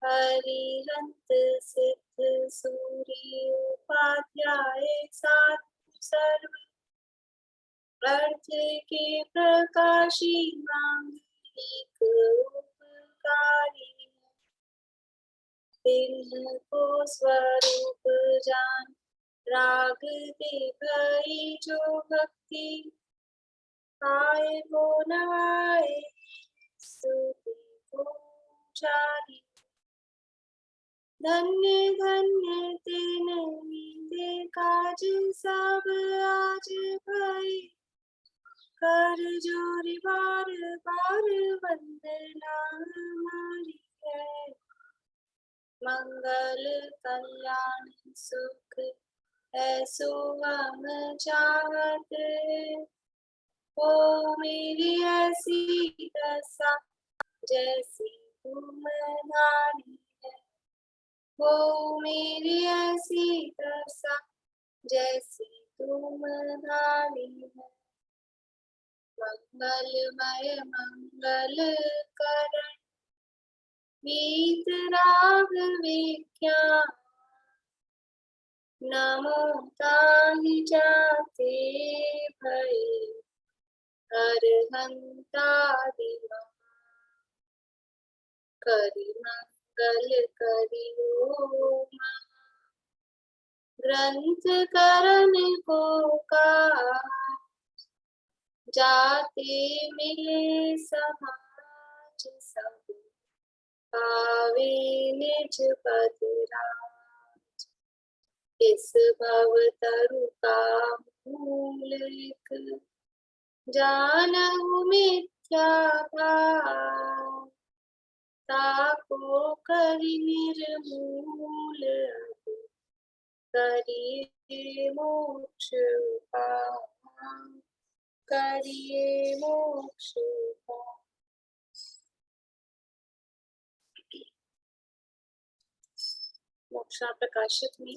हरिहंत सिद्ध सूर्य उपाध्याय साधु सर्व अर्थ के प्रकाशी मांगलिक उपकारी तिन्ह को स्वरूप जान राग दे भई जो भक्ति आए वो नवाए स्तुति को चारी धन्य धन्य ते काज सब आज भई कर जोरी बार बार वंदना हमारी है मंगल कल्याण सुख ऐसो हम चाहते ओ मेरी ऐसी दशा जैसी तुम धारी है वो मेरी ऐसी दशा जैसी तुम धारी है मंगलमय मंगल करण वीत राग विज्ञान नमो ताहि जाते भय अरहंता दिवा करि मंगल करि ओम ग्रंथ करण को का जाते मिले समाज सब पावे निज पद राज इस भव तरु का मूल एक जानहु मिथ्या भाव ताको करि निर्मूल करिए मोक्ष उपाय करिए मोक्ष उपाय मोक्षा प्रकाशित में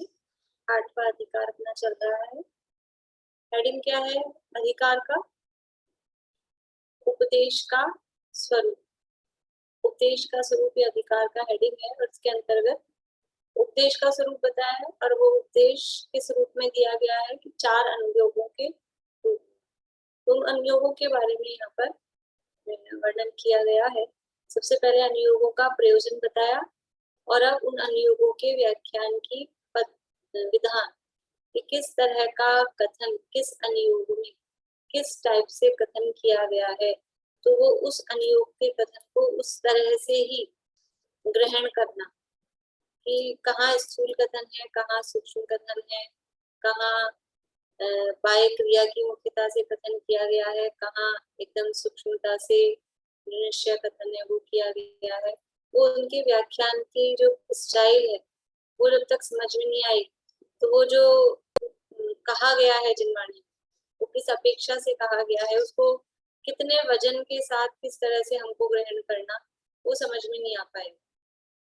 8वां अधिकार अपना चल रहा है। हेडिंग क्या है अधिकार का? उपदेश का स्वरूप। उपदेश का स्वरूप ये अधिकार का हेडिंग है और इसके अंतर्गत उपदेश का स्वरूप बताया है और वो उपदेश किस रूप में दिया गया है कि 4 अनुयोगों के रूप में। उन अनुयोगों के बारे में यहाँ पर वर्णन किया गया है। सबसे पहले अनुयोगों का प्रयोजन बताया और अब उन अनुयोगों के व्याख्यान की विधान कि किस तरह का कथन किस अनुयोग में किस टाइप से कथन किया गया है, तो वो उस अनुयोग के कथन को उस तरह से ही ग्रहण करना कि कहाँ स्थूल कथन है, कहाँ सूक्ष्म कथन है, कहाँ बाह्य क्रिया की मुख्यता से कथन किया गया है, कहाँ एकदम सूक्ष्मता से निश्चय कथन है वो किया गया है। वो उनके व्याख्यान की जो स्टाइल है वो जब तक समझ में नहीं आई तो वो जो कहा गया है जिनवाणी वो किस अपेक्षा से कहा गया है, उसको कितने वजन के साथ किस तरह से हमको ग्रहण करना वो समझ में नहीं आ पाएगा।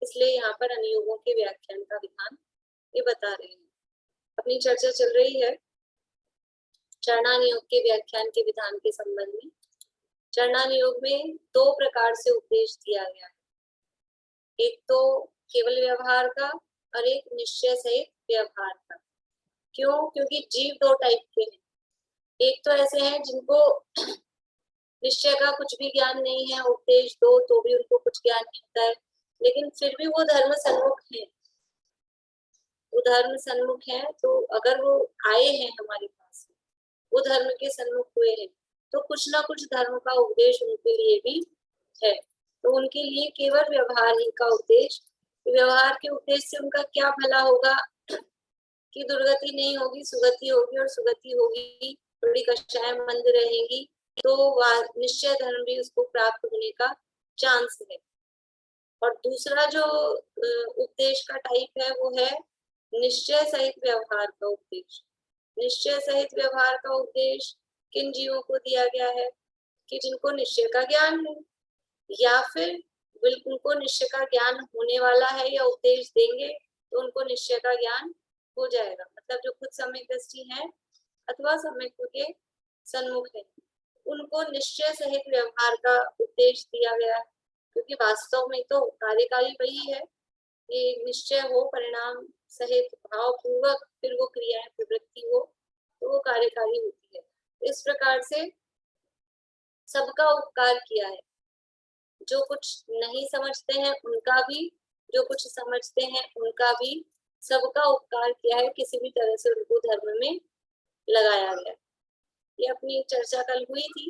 इसलिए यहाँ पर अनुयोगों के व्याख्यान का विधान ये बता रहे हैं। अपनी चर्चा चल रही है चरणानुयोग के व्याख्यान के विधान के संबंध में। चरणानुयोग में 2 प्रकार से उपदेश दिया गया है, एक तो केवल व्यवहार का और एक निश्चय सहित व्यवहार का। क्यों? क्योंकि जीव 2 टाइप के हैं। एक तो ऐसे हैं जिनको निश्चय का कुछ भी ज्ञान नहीं है, उपदेश दो तो भी उनको कुछ ज्ञान नहीं होता है, लेकिन फिर भी वो धर्म सन्मुख है। वो धर्म सन्मुख है तो अगर वो आए हैं हमारे पास, वो धर्म के सन्मुख हुए हैं तो कुछ ना कुछ धर्म का उपदेश उनके लिए भी है। तो उनके लिए केवल व्यवहार ही का उपदेश, व्यवहार के उपदेश से उनका क्या भला होगा कि दुर्गति नहीं होगी, सुगति होगी, और सुगति होगी थोड़ी कक्षाएं मंद रहेंगी तो निश्चय धर्म भी उसको प्राप्त होने का चांस है। और दूसरा जो उपदेश का टाइप है वो है निश्चय सहित व्यवहार का उपदेश। निश्चय सहित व्यवहार का उपदेश किन जीवों को दिया गया है कि जिनको निश्चय का ज्ञान है या फिर बिल्कुल उनको निश्चय का ज्ञान होने वाला है या उपदेश देंगे तो उनको निश्चय का ज्ञान हो जाएगा। मतलब जो खुद सम्यक दृष्टि है अथवा सम्यक के सन्मुख है उनको निश्चय सहित व्यवहार का उपदेश दिया गया है, क्योंकि वास्तव में तो कार्यकारी वही है ये निश्चय हो, परिणाम सहित भाव पूर्वक फिर वो क्रियाएं प्रवृत्ति हो, तो वो कार्यकारी होती है। इस प्रकार से सबका उपकार किया है, जो कुछ नहीं समझते हैं उनका भी, जो कुछ समझते हैं उनका भी, सबका उपकार किया है, किसी भी तरह से उनको धर्म में लगाया गया। ये अपनी चर्चा कल हुई थी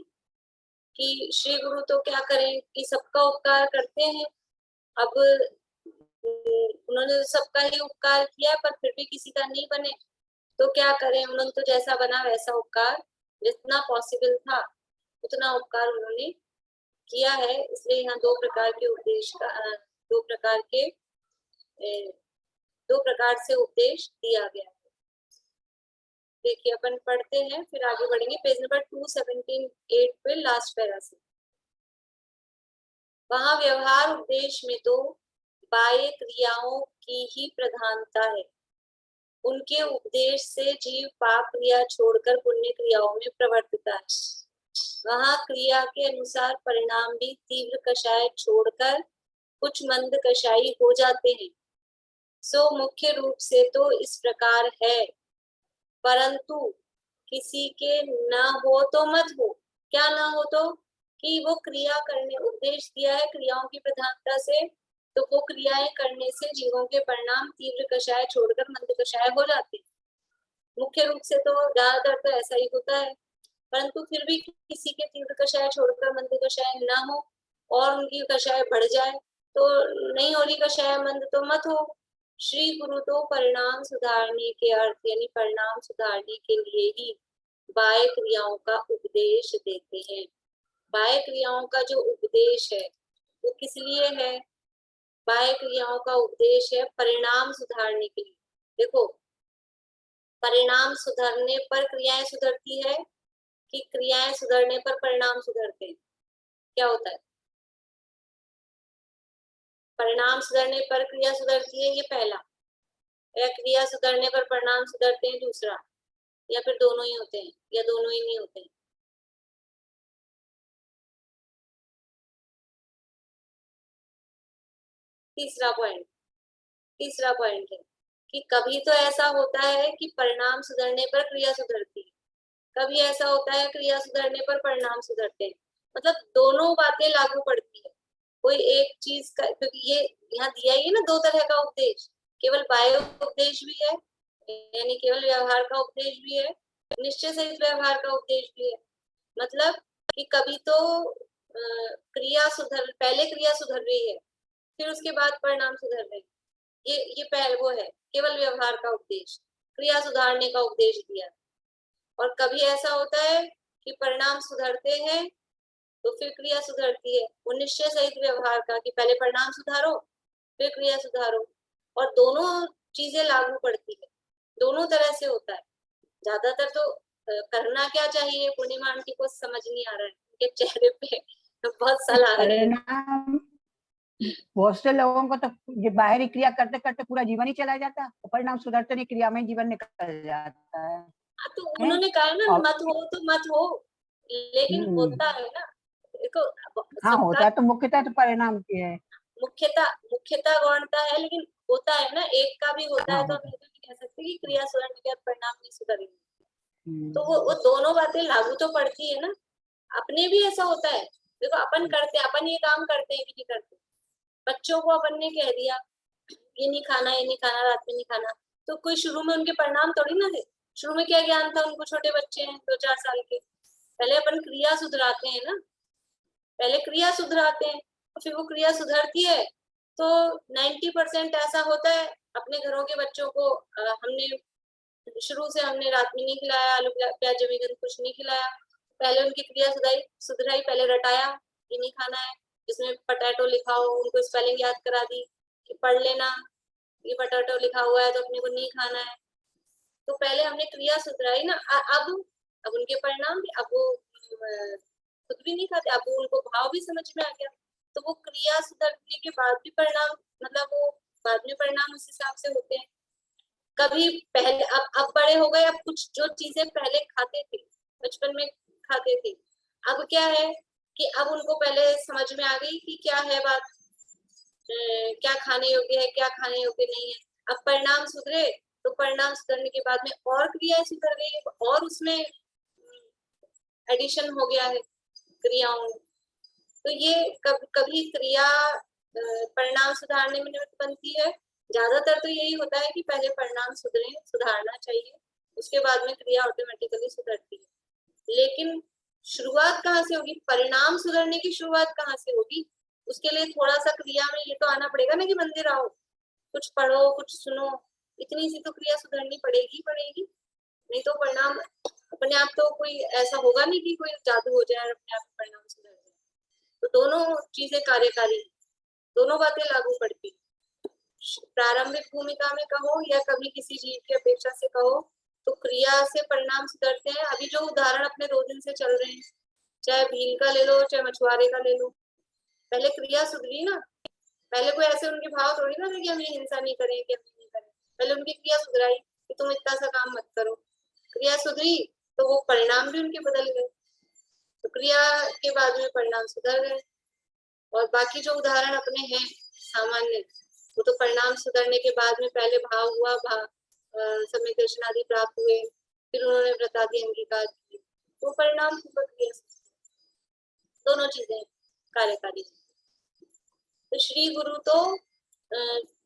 कि श्री गुरु तो क्या करें कि सबका उपकार करते हैं। अब उन्होंने सबका ही उपकार किया पर फिर भी किसी का नहीं बने, तो क्या करें। उन्होंने तो जैसा बना वैसा उपकार, जितना पॉसिबल था उतना उपकार उन्होंने किया है। इसलिए यहाँ दो प्रकार के उपदेश का दो प्रकार के दो प्रकार से उपदेश दिया गया है। देखिए अपन पढ़ते हैं फिर आगे बढ़ेंगे। पेज नंबर 278 पे लास्ट पैरा से। वहां व्यवहार उपदेश में तो बाह्य क्रियाओं की ही प्रधानता है। उनके उपदेश से जीव पाप क्रिया छोड़कर पुण्य क्रियाओं में प्रवर्तता है। वहां क्रिया के अनुसार परिणाम भी तीव्र कषाय छोड़कर कुछ मंद कषाई हो जाते हैं। सो मुख्य रूप से तो इस प्रकार है, परंतु किसी के न हो तो मत हो। क्या ना हो तो कि वो क्रिया करने, उपदेश दिया है क्रियाओं की प्रधानता से, तो वो क्रियाएं करने से जीवों के परिणाम तीव्र कषाय छोड़कर मंद कषाय हो जाते हैं। मुख्य रूप से तो ज्यादातर तो ऐसा ही होता है, परंतु फिर भी किसी के तीव्र कषाय छोड़कर मंद कषाय ना हो और उनकी कषाय बढ़ जाए, तो नहीं हो रही कषाय मंद तो मत हो। श्री गुरु तो परिणाम सुधारने के अर्थ यानी परिणाम सुधारने के लिए ही बाह्य क्रियाओं का उपदेश देते हैं। बाह्य क्रियाओं का जो उपदेश है वो किस लिए है? बाह्य क्रियाओं का उपदेश है परिणाम सुधारने के लिए। देखो, परिणाम सुधरने पर क्रियाएं सुधरती है कि क्रियाएं सुधरने पर परिणाम सुधरते हैं? क्या होता है? परिणाम सुधरने पर क्रिया सुधरती है, ये पहला, या क्रिया सुधरने पर परिणाम सुधरते हैं, दूसरा, या फिर दोनों ही होते हैं, या दोनों ही नहीं होते हैं? तीसरा पॉइंट है कि कभी तो ऐसा होता है कि परिणाम सुधरने पर क्रिया सुधरती है, कभी ऐसा होता है क्रिया सुधरने पर परिणाम सुधरते हैं। मतलब दोनों बातें लागू पड़ती है। कोई एक चीज का, क्योंकि ये यहाँ दिया ही है ना, दो तरह का उपदेश, केवल बाह्य उपदेश भी है यानी केवल व्यवहार का उपदेश भी है, निश्चय सहित व्यवहार का उपदेश भी है। मतलब कि कभी तो क्रिया सुधर, पहले क्रिया सुधर रही है फिर उसके बाद परिणाम सुधर रहे हैं, ये पहले वो है केवल व्यवहार का उपदेश, क्रिया सुधारने का उपदेश दिया। और कभी ऐसा होता है कि परिणाम सुधरते हैं तो फिर क्रिया सुधरती है, वो निश्चय सहित व्यवहार का कि पहले परिणाम सुधारो फिर क्रिया सुधारो, और दोनों चीजें लागू पड़ती है, दोनों तरह से होता है। ज्यादातर तो करना क्या चाहिए, पूर्णिमा आंटी को समझ नहीं आ रहा है, उनके चेहरे पे बहुत सलाह आ रही है। परिणाम बहुत से लोगों को तो ये बाहरी क्रिया करते करते पूरा जीवन ही चला जाता है, तो परिणाम सुधरते नहीं, क्रिया में जीवन निकल जाता है। तो उन्होंने कहा ना और मत हो तो मत हो, लेकिन होता है ना। देखो हाँ, सबका होता है तो मुख्यतः तो परिणाम की है। मुख्यता गौणता है, लेकिन होता है ना, एक का भी होता है हाँ, तो हम होता ये तो नहीं कह सकते कि क्रिया सुधरने के बाद परिणाम नहीं सुधरेंगे। तो है। वो दोनों बातें लागू तो पड़ती है ना। अपने भी ऐसा होता है, देखो अपन करते हैं, अपन ये काम करते हैं कि नहीं करते। बच्चों को अपन ने कह दिया ये नहीं खाना, ये नहीं खाना, रात में नहीं खाना, तो कोई शुरू में उनके परिणाम थोड़ी ना थे। शुरू में क्या ज्ञान था उनको, छोटे बच्चे हैं 2-4 साल के। पहले अपन क्रिया सुधराते हैं ना, पहले क्रिया सुधराते हैं और फिर वो क्रिया सुधरती है तो 90% ऐसा होता है। अपने घरों के बच्चों को हमने शुरू से हमने रात में नहीं खिलाया, आलू प्याज जमीगन कुछ नहीं खिलाया, पहले उनकी क्रिया सुधराई, पहले रटाया ये नहीं खाना है, जिसमें पटेटो लिखा हो उनको स्पेलिंग याद करा दी कि पढ़ लेना, ये पटेटो लिखा हुआ है तो अपने को नहीं खाना है। तो पहले हमने क्रिया सुधराई ना। अब उनके परिणाम भी, अब वो खुद भी नहीं खाते, अब उनको भाव भी समझ में आ गया, तो वो क्रिया सुधरने के बाद भी परिणाम, मतलब वो बाद में परिणाम उस हिसाब से होते हैं। कभी पहले, अब बड़े हो गए, अब कुछ जो चीजें पहले खाते थे, बचपन में खाते थे, अब क्या है कि अब उनको पहले समझ में आ गई कि क्या है बात, क्या खाने योग्य है, क्या खाने योग्य नहीं है। अब परिणाम सुधरे तो परिणाम सुधरने के बाद में और क्रियाएं सुधर गई है, और उसमें एडिशन हो गया है क्रियाओं में। तो ये कभी क्रिया परिणाम सुधारने में निमित्त बनती है। ज्यादातर तो यही होता है कि पहले परिणाम सुधारना चाहिए, उसके बाद में क्रिया ऑटोमेटिकली सुधरती है। लेकिन शुरुआत कहाँ से होगी, परिणाम सुधरने की शुरुआत कहाँ से होगी? उसके लिए थोड़ा सा क्रिया में ये तो आना पड़ेगा ना कि मंदिर आओ, कुछ पढ़ो, कुछ सुनो, इतनी सी तो क्रिया सुधरनी पड़ेगी। नहीं तो परिणाम अपने आप तो कोई ऐसा होगा नहीं कि कोई जादू हो जाए और अपने आप परिणाम सुधर जाए। तो दोनों चीजें कार्यकारी, दोनों बातें लागू पड़ती। प्रारंभिक भूमिका में कहो या कभी किसी जीव की अपेक्षा से कहो, तो क्रिया से परिणाम सुधरते हैं। अभी जो उदाहरण अपने 2 दिन से चल रहे हैं, चाहे भील का ले लो, चाहे मछुआरे का ले लो, पहले क्रिया सुधरी ना। पहले कोई ऐसे उनके भाव थोड़ी ना थे कि हम ये हिंसा नहीं करें, कि हम नहीं करें। पहले उनकी क्रिया सुधराई कि तुम इतना सा काम मत करो। क्रिया सुधरी तो वो परिणाम भी उनके बदल गए, तो क्रिया के बाद में परिणाम सुधर गए। और बाकी जो उदाहरण अपने हैं सामान्य, वो तो परिणाम सुधरने के बाद में पहले भाव हुआ, सम्यक दर्शन आदि प्राप्त हुए, फिर उन्होंने व्रत आदि अंगीकार किए, तो परिणाम क्रिया, दोनों चीजें कार्यकारी। तो श्री गुरु तो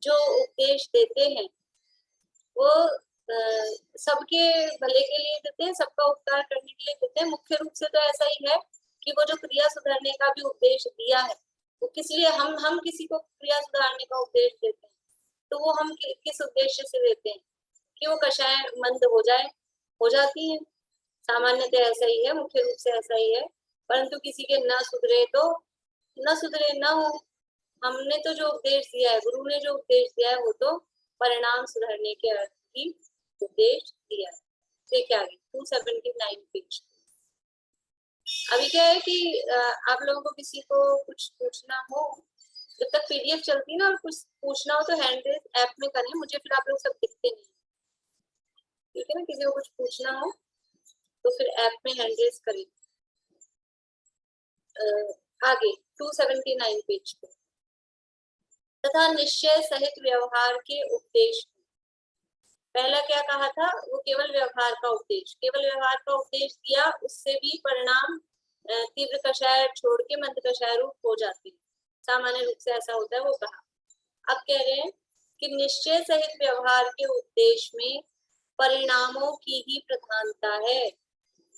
जो उपदेश देते हैं वो सबके भले के लिए देते हैं, सबका उपकार करने के लिए देते हैं। मुख्य रूप से तो ऐसा ही है कि वो जो क्रिया सुधारने का भी उपदेश दिया है, वो किस लिए हम किसी को क्रिया सुधारने का उपदेश देते हैं, तो वो हम किस उद्देश्य से देते हैं कि वो कषाय मंद हो जाए, हो जाती है। सामान्यतः ऐसा ही है, मुख्य रूप से ऐसा ही है। परंतु किसी के न सुधरे तो न सुधरे न हो। हमने तो जो उपदेश दिया है, गुरु ने जो उपदेश दिया है, वो तो परिणाम सुधारने के अर्थ की उपदेश दिया है। देखिए आगे 279 पेज। अभी क्या है कि आप लोगों को किसी को कुछ पूछना हो, जब तक पीडीएफ चलती ना, और कुछ पूछना हो तो हैंड रेज ऐप में करें, मुझे फिर आप लोग सब दिखते नहीं, ठीक है ना। किसी को कुछ पूछना हो तो फिर ऐप में हैंड रेज करें। आगे 279 पेज पे, तथा निश्चय सहित व्यवहार के उपदेश। पहला क्या कहा था, वो केवल व्यवहार का उपदेश, केवल व्यवहार का उपदेश दिया, उससे भी परिणाम तीव्र कषाय छोड़ के मंद कषाय रूप हो जाती है, सामान्य रूप से ऐसा होता है, वो कहा। अब कह रहे हैं कि निश्चय सहित व्यवहार के उपदेश में परिणामों की ही प्रधानता है।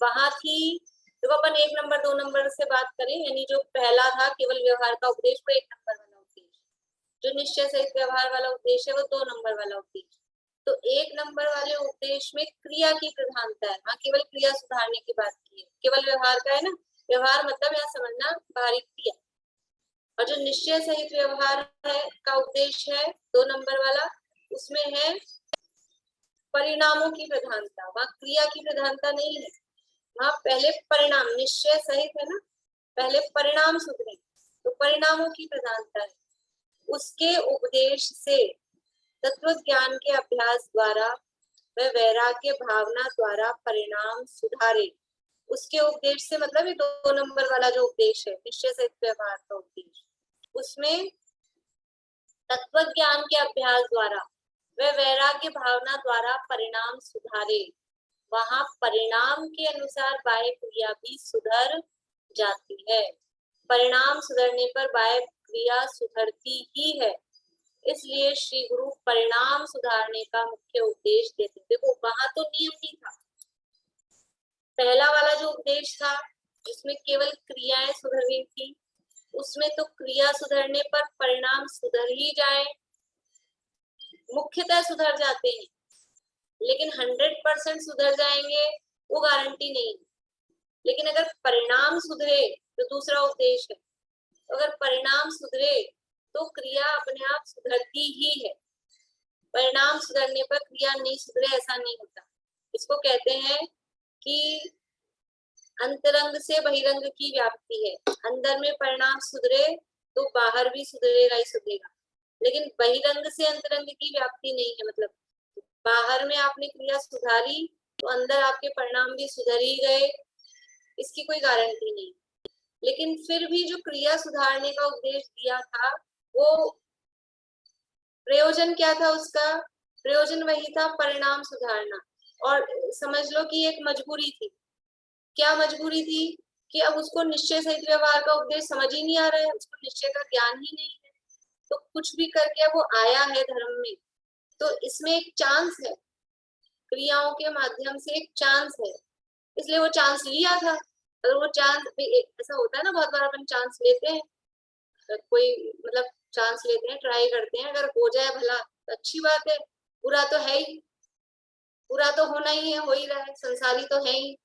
वहां थी तो अपन 1 नंबर 2 नंबर से बात करें, यानी जो पहला था केवल व्यवहार का उपदेश, वो 1 नंबर वाला उपदेश, जो निश्चय सहित व्यवहार वाला उपदेश है वो 2 नंबर वाला उपदेश। तो 1 नंबर वाले उपदेश में क्रिया की प्रधानता है, वहां केवल क्रिया सुधारने की बात की है। केवल व्यवहार का है ना, व्यवहार मतलब यहाँ समझना बाहरी क्रिया। और जो निश्चय सहित व्यवहार है का उपदेश है 2 नंबर वाला, उसमें है परिणामों की प्रधानता, वहां क्रिया की प्रधानता नहीं है। वहां पहले परिणाम, निश्चय सहित है ना, पहले परिणाम सुधरे, तो परिणामों की प्रधानता है। उसके उपदेश से तत्व ज्ञान के अभ्यास द्वारा व वैराग्य भावना द्वारा परिणाम सुधारे। उसके उपदेश से मतलब ये 2 नंबर वाला जो उपदेश है, निश्चय सहित व्यवहार का उपदेश, उसमें तत्व ज्ञान के अभ्यास द्वारा व वैराग्य भावना द्वारा परिणाम सुधारे। वहां परिणाम के अनुसार बाह्य क्रिया भी सुधर जाती है। परिणाम सुधरने पर बाह्य क्रिया सुधरती ही है, इसलिए श्री गुरु परिणाम सुधारने का मुख्य उपदेश देते। देखो वहां तो नियम नहीं था, पहला वाला जो उपदेश था जिसमें केवल क्रियाएं सुधर रही थी, उसमें तो क्रिया सुधरने पर परिणाम सुधर ही जाए, मुख्यतः सुधर जाते हैं, लेकिन 100% सुधर जाएंगे वो गारंटी नहीं। लेकिन अगर परिणाम सुधरे तो दूसरा उपदेश है, तो अगर परिणाम सुधरे तो क्रिया अपने आप सुधरती ही है। परिणाम सुधरने पर क्रिया नहीं सुधरे ऐसा नहीं होता। इसको कहते हैं कि अंतरंग से बहिरंग की व्याप्ति है। अंदर में परिणाम सुधरे तो बाहर भी सुधरेगा ही सुधरेगा, लेकिन बहिरंग से अंतरंग की व्याप्ति नहीं है। मतलब बाहर में आपने क्रिया सुधारी तो अंदर आपके परिणाम भी सुधर ही गए, इसकी कोई गारंटी नहीं। लेकिन फिर भी जो क्रिया सुधारने का उपदेश दिया था वो प्रयोजन क्या था उसका? प्रयोजन वही था, परिणाम सुधारना। और समझ लो कि एक मजबूरी थी। क्या मजबूरी थी? कि अब उसको निश्चय सहित व्यवहार का उपदेश समझ ही नहीं आ रहा है, उसको निश्चय का ज्ञान ही नहीं है, तो कुछ भी करके वो आया है धर्म में, तो इसमें एक चांस है, क्रियाओं के माध्यम से एक चांस है, इसलिए वो चांस लिया था। अगर वो चांस, ऐसा होता है ना, बहुत बार अपन चांस लेते हैं, कोई मतलब चांस लेते हैं, ट्राई करते हैं, अगर हो जाए भला तो अच्छी बात है, बुरा तो है ही, बुरा तो होना ही है, हो ही रहा है, संसारी तो है ही।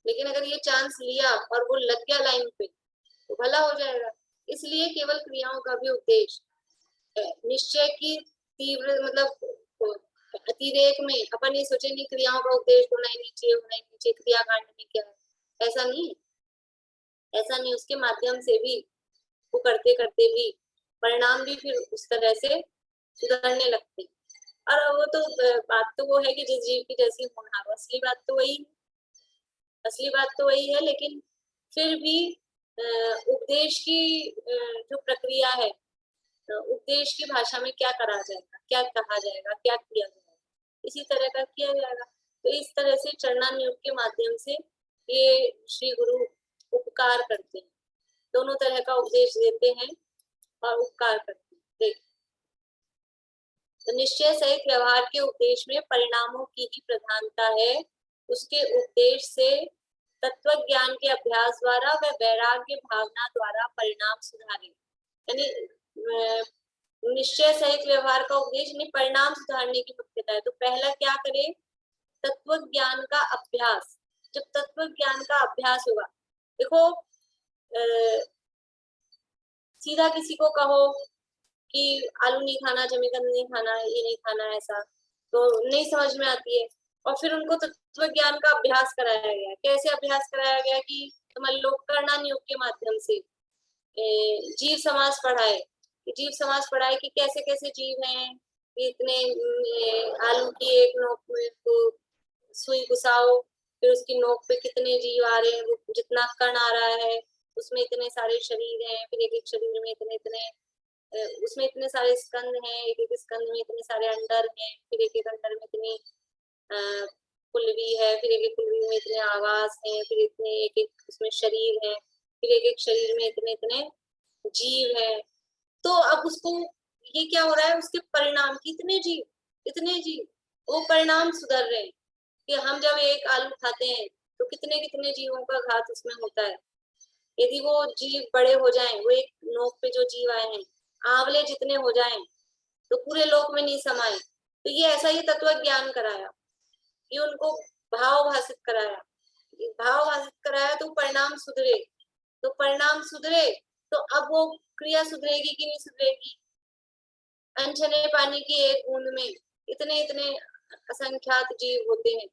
लेकिन अगर ये चांस लिया और वो लग गया लाइन पे तो भला हो जाएगा। इसलिए केवल क्रियाओं का भी उपदेश, निश्चय की तीव्र मतलब अतिरेक में अपन ये सोचे नहीं क्रियाओं का उपदेश होना ही नीचे, होना ही नीचे, क्रिया कांड में क्या है, ऐसा नहीं, ऐसा नहीं। उसके माध्यम से भी वो करते करते भी परिणाम भी फिर उस तरह से सुधरने लगते। और वो तो बात तो वो है कि जिस जीव की जैसी होनहार, असली बात तो वही, असली बात तो वही है। लेकिन फिर भी उपदेश की जो प्रक्रिया है, उपदेश की भाषा में क्या करा जाएगा, क्या कहा जाएगा, क्या किया जाएगा, इसी तरह का किया जाएगा। तो इस तरह से चरणानुयोग के माध्यम से ये श्री गुरु उपकार करते हैं, दोनों तरह का उपदेश देते हैं और उपकार करते हैं। देखिए, तो निश्चय सहित व्यवहार के उपदेश में परिणामों की ही प्रधानता है। उसके उपदेश से तत्व ज्ञान के अभ्यास द्वारा व वैराग्य भावना द्वारा परिणाम सुधारे। यानी निश्चय सहित व्यवहार का उपदेश यानी परिणाम सुधारने की मुख्यता है। तो पहला क्या करे? तत्व ज्ञान का अभ्यास। जब तत्व ज्ञान का अभ्यास होगा, देखो सीधा किसी को कहो कि आलू नहीं खाना, जमीकंद नहीं खाना, ये नहीं खाना, ऐसा तो नहीं समझ में आती है। और फिर उनको तत्व ज्ञान का अभ्यास कराया गया। कैसे अभ्यास कराया गया? कि समझ लो कर्णानुयोग के माध्यम से जीव समाज पढ़ाए, जीव समाज पढ़ाए कि कैसे कैसे जीव हैं, इतने आलू की एक नोक में तो सुई घुसाओ, फिर उसकी नोक पे कितने जीव आ रहे हैं, जितना कण आ रहा है उसमें इतने सारे शरीर हैं, फिर एक एक शरीर में इतने इतने उसमें इतने सारे स्कंद हैं, एक एक स्कंद में इतने सारे अंडर हैं, फिर एक एक अंडर में इतनी कुल्वी है, फिर एक एक कुल्वी में इतने आवास हैं, फिर इतने एक एक उसमें शरीर है, फिर एक एक शरीर में इतने इतने जीव है। तो अब उसको ये क्या हो रहा है, उसके परिणाम की इतने जीव वो परिणाम सुधर रहे हैं कि हम जब एक आलू खाते हैं तो कितने कितने जीवों का घात उसमें होता है। यदि वो जीव बड़े हो जाएं, वो एक नोक पे जो जीव आए हैं आंवले जितने हो जाएं तो पूरे लोक में नहीं समाये। तो ये ऐसा ही तत्व ज्ञान कराया, ये उनको भाव भाषित कराया, भाव भाषित कराया तो परिणाम सुधरे। तो परिणाम सुधरे तो अब वो क्रिया सुधरेगी कि नहीं सुधरेगी? अनछने पानी की एक बूंद में इतने इतने असंख्यात जीव होते हैं,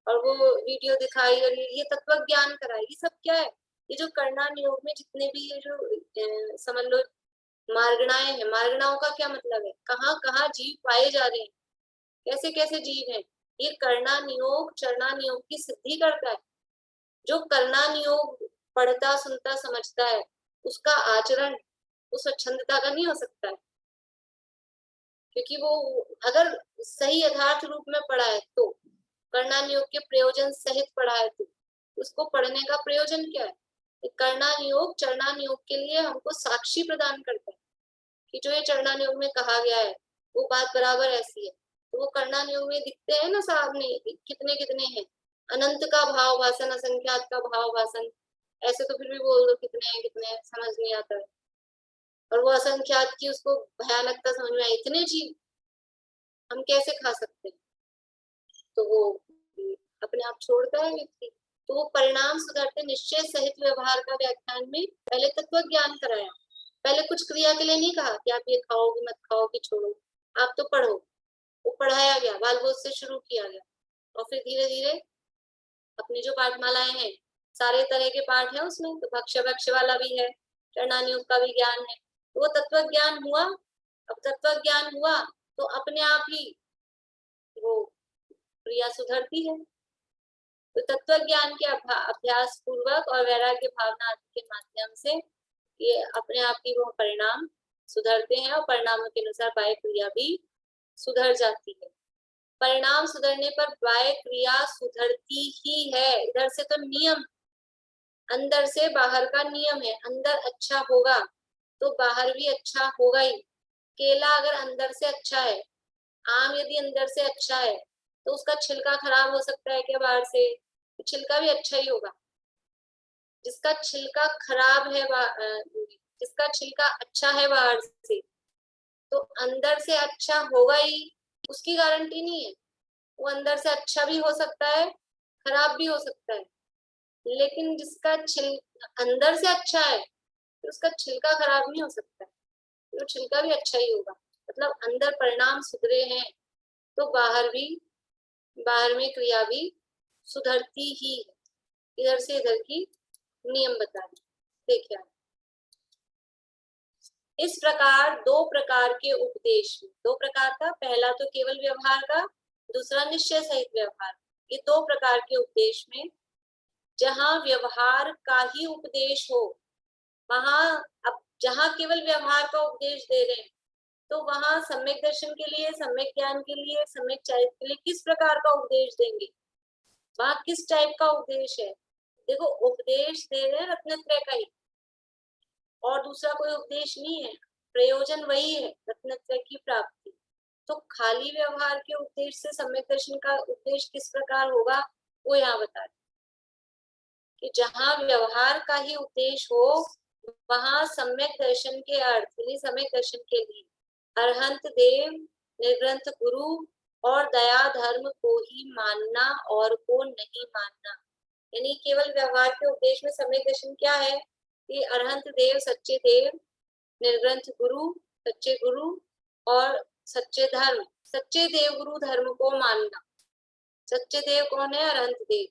और वो वीडियो दिखाई और ये तत्व ज्ञान कराई। ये सब क्या है? ये जो कर्णानुयोग में जितने भी ये जो समझ लो मार्गणाएं हैं, मार्गणाओं का क्या मतलब है? कहाँ कहाँ जीव पाए जा रहे हैं, कैसे कैसे जीव हैं, ये कर्णानुयोग चरणानुयोग की सिद्धि करता है। जो कर्णानुयोग पढ़ता सुनता समझता है उसका आचरण उस स्वच्छंदता का नहीं हो सकता है, क्योंकि वो अगर सही यथार्थ रूप में पढ़ा है तो, कर्णानुयोग के प्रयोजन सहित पढ़ा है तो उसको पढ़ने का प्रयोजन क्या है? कर्णानुयोग चरणानुयोग के लिए हमको साक्षी प्रदान करता है कि जो ये चरणानुयोग में कहा गया है वो बात बराबर ऐसी है। तो वो कर्णानुयोग में दिखते हैं ना सामने, कितने कितने हैं, अनंत का भाव भाषण, असंख्यात का भाव भाषण, ऐसे तो फिर भी बोल दो कितने हैं कितने हैं, समझ नहीं आता है। और वो असंख्यात की उसको भयानकता समझ में आई, इतने जीव हम कैसे खा सकते हैं? तो वो अपने आप छोड़ता है व्यक्ति। तो वो परिणाम सुधारते निश्चय सहित व्यवहार का व्याख्यान में पहले तत्व ज्ञान कराया, पहले कुछ क्रिया के लिए नहीं कहा कि आप ये खाओ कि मत खाओ कि छोड़ो, आप तो पढ़ो। वो पढ़ाया गया, बाल बोध से शुरू किया गया, और फिर धीरे धीरे अपनी जो पाठमालाएं हैं, सारे तरह के पाठ है उसमें, तो भक्ष्य भक्ष्य वाला भी है, चरणानुयोग का भी ज्ञान है। तो वो तत्व ज्ञान हुआ। अब तत्व ज्ञान हुआ तो अपने आप ही वो क्रिया सुधरती है। तो तत्व ज्ञान के अभ्यास पूर्वक और वैराग्य भावना आदि के माध्यम से ये अपने आप ही वो परिणाम सुधरते हैं और परिणामों के अनुसार बाह्य क्रिया भी सुधर जाती है। परिणाम सुधरने पर बाह्य क्रिया सुधरती ही है। इधर से तो नियम, अंदर से बाहर का नियम है, अंदर अच्छा होगा तो बाहर भी अच्छा होगा ही। केला अगर अंदर से अच्छा है, आम यदि अंदर से अच्छा है, तो उसका छिलका खराब हो सकता है क्या बाहर से? तो छिलका भी अच्छा ही होगा। जिसका छिलका खराब है, जिसका छिलका अच्छा है बाहर से, तो अंदर से अच्छा होगा ही, उसकी गारंटी नहीं है। वो अंदर से अच्छा भी हो सकता है, खराब भी हो सकता है। लेकिन जिसका अंदर से अच्छा है, तो उसका छिलका खराब नहीं हो सकता है, तो छिलका भी अच्छा ही होगा। मतलब अंदर परिणाम सुधरे हैं तो बाहर में क्रिया भी सुधरती ही है। इधर से इधर की नियम बता दी। देखिए, इस प्रकार दो प्रकार के उपदेश, दो प्रकार का, पहला तो केवल व्यवहार का, दूसरा निश्चय सहित व्यवहार। ये दो प्रकार के उपदेश में जहां व्यवहार का ही उपदेश हो, वहां, अब जहां केवल व्यवहार का उपदेश दे रहे हैं, तो वहां सम्यक दर्शन के लिए, सम्यक ज्ञान के लिए, सम्यक चारित्र के लिए किस प्रकार का उपदेश देंगे? वहां किस टाइप का उपदेश है? देखो, उपदेश दे रहे हैं रत्नत्रय का ही, और दूसरा कोई उपदेश नहीं है। प्रयोजन वही है, रत्नत्रय की प्राप्ति। तो खाली व्यवहार के उपदेश से सम्यक दर्शन का उपदेश किस प्रकार होगा, वो यहाँ बता रहे कि जहाँ व्यवहार का ही उपदेश हो, वहां सम्यक दर्शन के अर्थ, यानी सम्यक दर्शन के लिए अरहंत देव, निर्ग्रंथ गुरु और दया धर्म को ही मानना और को नहीं मानना। यानी केवल व्यवहार के उपदेश में सम्यक दर्शन क्या है कि अरहंत देव, सच्चे देव, निर्ग्रंथ गुरु, सच्चे गुरु और सच्चे धर्म, सच्चे देव गुरु धर्म को मानना। सच्चे देव कौन है? अरहंत देव।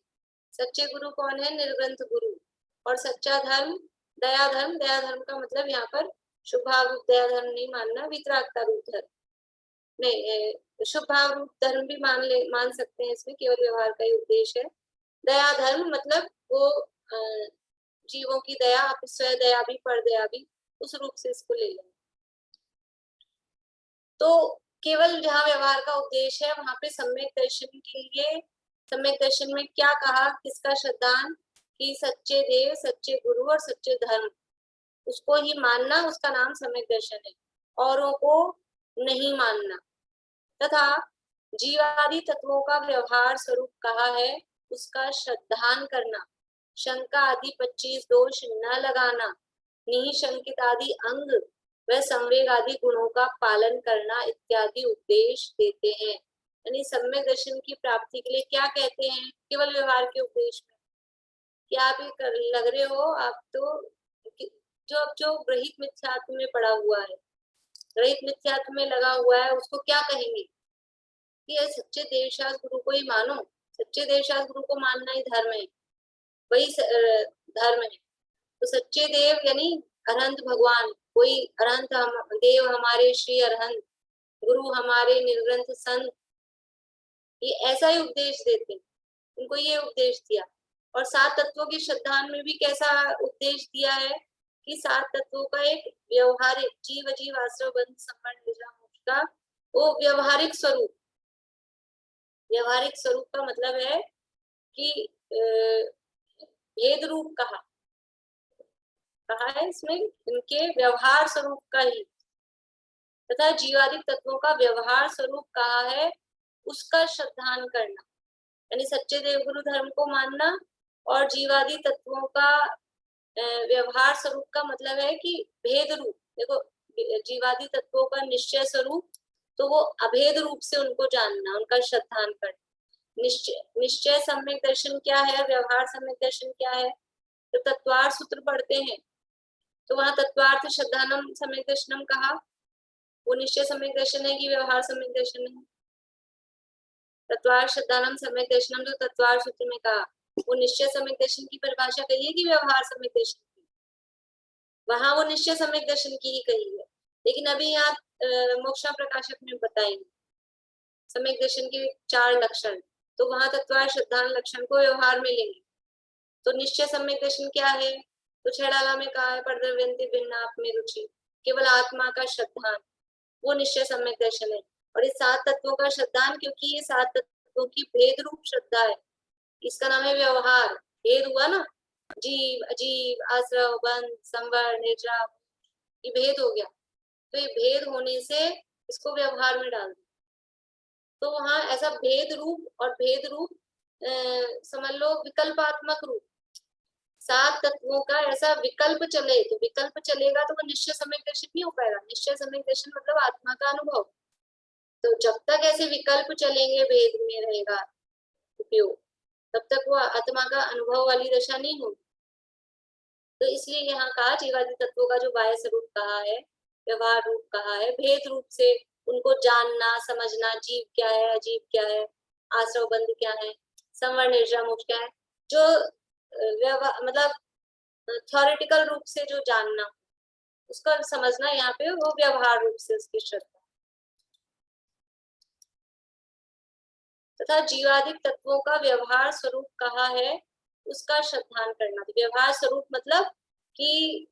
सच्चे गुरु कौन है? निर्ग्रंथ गुरु। और सच्चा धर्म दया धर्म। दया धर्म का मतलब यहाँ पर शुभ भाव रूप दया धर्म नहीं मानना, वितरागता रूप धर्म नहीं, शुभ भाव रूप धर्म भी मान सकते हैं, इसमें केवल व्यवहार का ही उपदेश है। दया धर्म मतलब वो जीवों की दया, स्वयं दया भी, पर दया भी, उस रूप से इसको ले लेंगे। तो केवल जहाँ व्यवहार का उपदेश है, वहां पे सम्यक दर्शन के लिए, सम्यक दर्शन में क्या कहा, किसका श्रद्धान, कि सच्चे देव, सच्चे गुरु और सच्चे धर्म, उसको ही मानना, उसका नाम सम्यक दर्शन है। औरों को नहीं मानना। तथा जीवादि तत्वों का व्यवहार स्वरूप कहा है, उसका श्रद्धान करना। शंका आदि 25 दोष न लगाना। निशंकित आदि अंग व संवेग आदि गुणों का पालन करना इत्यादि उपदेश देते हैं। यानी सम्यक दर्शन की प्राप्ति के लिए क्या कहते हैं केवल व्यवहार के उपदेश में? क्या आप ये लग रहे हो आप तो, जो ग्रहित मिथ्यात्व में पड़ा हुआ है, ग्रहित मिथ्यात्व में लगा हुआ है, उसको क्या कहेंगे कि सच्चे देवशास्त्र गुरु को ही मानो। सच्चे देवशास्त्र गुरु को मानना ही धर्म है, वही धर्म है। तो सच्चे देव यानी अरहंत भगवान, कोई अरहंत देव हमारे श्री अरहंत, गुरु हमारे निर्ग्रंथ संत, ये ऐसा ही उपदेश देते हैं। उनको ये उपदेश दिया। और 7 तत्वों की श्रद्धान में भी कैसा उपदेश दिया है कि 7 तत्वों का एक व्यवहारिक, जीव अजीव आश्रय बंध संबंध निजा मोक्ष का वो व्यवहारिक स्वरूप। व्यवहारिक स्वरूप का मतलब है कि भेद रूप कहा है इसमें, इनके व्यवहार स्वरूप का ही, तथा जीवादिक तत्वों का व्यवहार स्वरूप कहा है, उसका श्रद्धान करना। यानी सच्चे देव गुरु धर्म को मानना और जीवादि तत्वों का व्यवहार स्वरूप का मतलब है कि भेद रूप। देखो, जीवादि तत्वों का निश्चय स्वरूप, तो वो अभेद रूप से उनको जानना, उनका श्रद्धान करना। निश्चय सम्यक दर्शन क्या है, व्यवहार सम्यक दर्शन क्या है? तो तत्वार्थ सूत्र पढ़ते हैं, तो वहां तत्वार्थ श्रद्धानम सम्यक दर्शनम कहा, वो निश्चय सम्यक दर्शन है कि व्यवहार सम्यक दर्शन है? तत्वार्थ श्रद्धानम सम्यक दर्शनम जो तत्वार्थ सूत्र में कहा, वो निश्चय सम्यक दर्शन की परिभाषा कही है कि व्यवहार सम्यक दर्शन की? वहां वो निश्चय सम्यक दर्शन की ही कही है। लेकिन अभी यहाँ मोक्षा प्रकाशक में बताएंगे सम्यक दर्शन के 4 लक्षण, तो वहां तत्वार्थ श्रद्धान लक्षण को व्यवहार में लेंगे। तो निश्चय सम्यक दर्शन क्या है? तो छेड़ाला में कहा है, परद्रव्यंति भिन्न आप में रुचि। केवल आत्मा का श्रद्धान, वो निश्चय सम्यक दर्शन है। और इस 7 तत्वों का श्रद्धान, क्योंकि ये 7 तत्वों की भेद रूप श्रद्धा है, इसका नाम है व्यवहार। भेद हुआ ना, जीव अजीव, आश्रव, बंध, संवर, निद्रा, ये भेद हो गया। तो ये भेद होने से इसको व्यवहार में डाल दो। तो वहां ऐसा भेद रूप और भेद रूप समझ लो विकल्पात्मक रूप, 7 तत्वों का ऐसा विकल्प चले, तो विकल्प चलेगा तो वो निश्चय सम्यक दर्शन नहीं हो पाएगा। निश्चय सम्यक दर्शन मतलब आत्मा का अनुभव। तो जब तक ऐसे विकल्प चलेंगे, भेद में रहेगा उपयोग, तब तक वो आत्मा का अनुभव वाली दशा नहीं होगी। तो इसलिए यहाँ कहा जीवादि तत्वों का जो बाह्य स्वरूप कहा है, व्यवहार रूप कहा है, भेद रूप से उनको जानना समझना, जीव क्या है, अजीव क्या है, आश्रव बंध क्या है, संवर निर्जरा मोक्ष क्या है, जो मतलब थ्योरेटिकल रूप से जो जानना, उसका समझना यहाँ पे वो व्यवहार रूप से उसकी श्रद्धा। तथा जीवादिक तत्वों का व्यवहार स्वरूप कहा है, उसका श्रद्धान करना। तो व्यवहार स्वरूप मतलब कि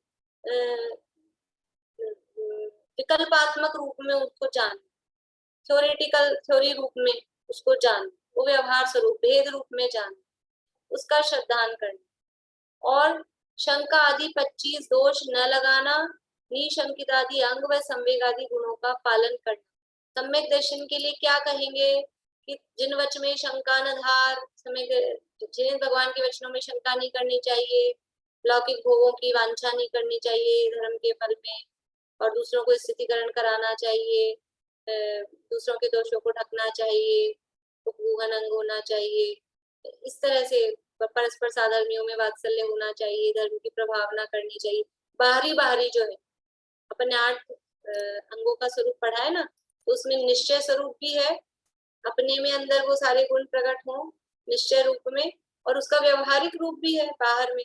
विकल्पात्मक रूप में उसको जान, थ्योरेटिकल थ्योरी रूप में उसको जान, वो व्यवहार स्वरूप भेद रूप में जान, उसका श्रद्धान करना। और शंका आदि 25 दोष न लगाना, निशंकित आदि अंग व संवेग आदि गुणों का पालन करना। सम्यक दर्शन के लिए क्या कहेंगे कि जिन वच में शंका न धार, जिन भगवान के वचनों में शंका नहीं करनी चाहिए, लौकिक भोगों की वांछा नहीं करनी चाहिए धर्म के फल में, और दूसरों को स्थितिकरण कराना चाहिए, दूसरों के दोषों को ढकना चाहिए, उपगूहन अंग होना चाहिए, इस तरह से परस्पर साधर्मियों में वात्सल्य होना चाहिए, धर्म की प्रभावना करनी चाहिए। बाहरी बाहरी जो है, अपन ने 8 अंगों का स्वरूप पढ़ा है ना, तो उसमें निश्चय स्वरूप भी है, अपने में अंदर वो सारे गुण प्रकट हो निश्चय रूप में, और उसका व्यवहारिक रूप भी है बाहर में।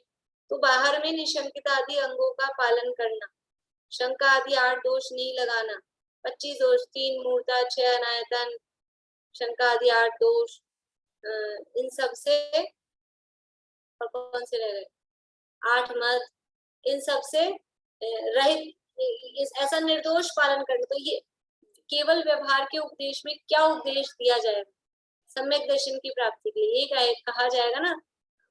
तो बाहर में निशंकित आदि अंगों का पालन करना, शंका आदि 8 दोष नहीं लगाना, 25 दोष, 3 मूर्ता, 6 अनायतन, शंका आदि 8 दोष, इन सब से, और कौन से रह गए, 8 मत, इन सब से रहित, ऐसा निर्दोष पालन करना। तो ये केवल व्यवहार के उपदेश में क्या उपदेश दिया जाएगा, सम्यक दर्शन की प्राप्ति के लिए ये कहा जाएगा ना,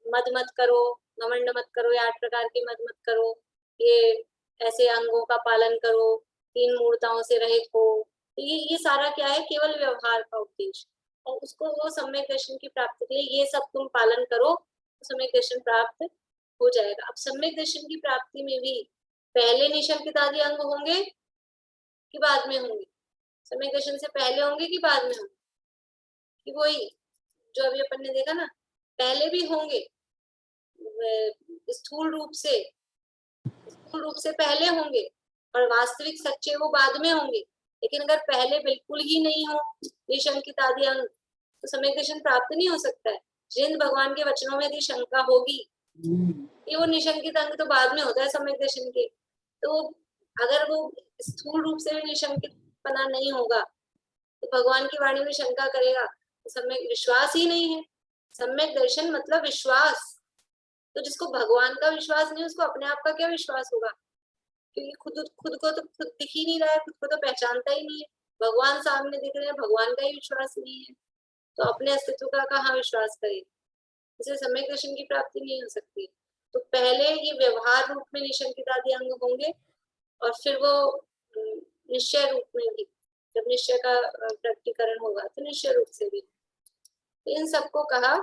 मद मत करो, घमंड मत करो, 8 प्रकार के मद मत करो, ये ऐसे अंगों का पालन करो, 3 मूर्ताओं से रहित हो। तो ये सारा क्या है, केवल व्यवहार का उपदेश, और उसको वो सम्यक दर्शन की प्राप्ति के लिए ये सब तुम पालन करो, तो सम्यक दर्शन प्राप्त हो जाएगा। अब सम्यक दर्शन की प्राप्ति में भी पहले निशंकित आदि अंग होंगे कि बाद में होंगे, सम्यक दर्शन से पहले होंगे कि बाद में होंगे, कि वही जो अभी अपन ने देखा ना, पहले भी होंगे स्थूल रूप से पहले होंगे, और वास्तविक सच्चे वो बाद में होंगे। लेकिन अगर पहले बिल्कुल ही नहीं हो निशंकित आदि अंग, तो सम्यक दर्शन प्राप्त नहीं हो सकता है। जिन भगवान के वचनों में यदि शंका होगी, ये वो निशंकित अंग तो बाद में होता है सम्यक दर्शन के, तो अगर वो स्थूल रूप से भी निशंकित पना नहीं होगा, तो भगवान की वाणी में शंका करेगा तो सम्यक विश्वास ही नहीं है। सम्यक दर्शन मतलब विश्वास, तो जिसको भगवान का विश्वास नहीं, उसको अपने आप का क्या विश्वास होगा, क्योंकि खुद को तो खुद दिख ही नहीं रहा है, खुद को तो पहचानता ही नहीं है, भगवान सामने दिख रहे हैं, भगवान का ही विश्वास नहीं है, तो अपने अस्तित्व का कहाँ विश्वास करे, इसलिए सम्यक दर्शन की प्राप्ति नहीं हो सकती। तो पहले ये व्यवहार रूप में निशंकित आदि अंग होंगे, और फिर वो निश्चय रूप में भी, जब निश्चय का प्रकटीकरण होगा तो निश्चय रूप से भी। तो इन सबको कहा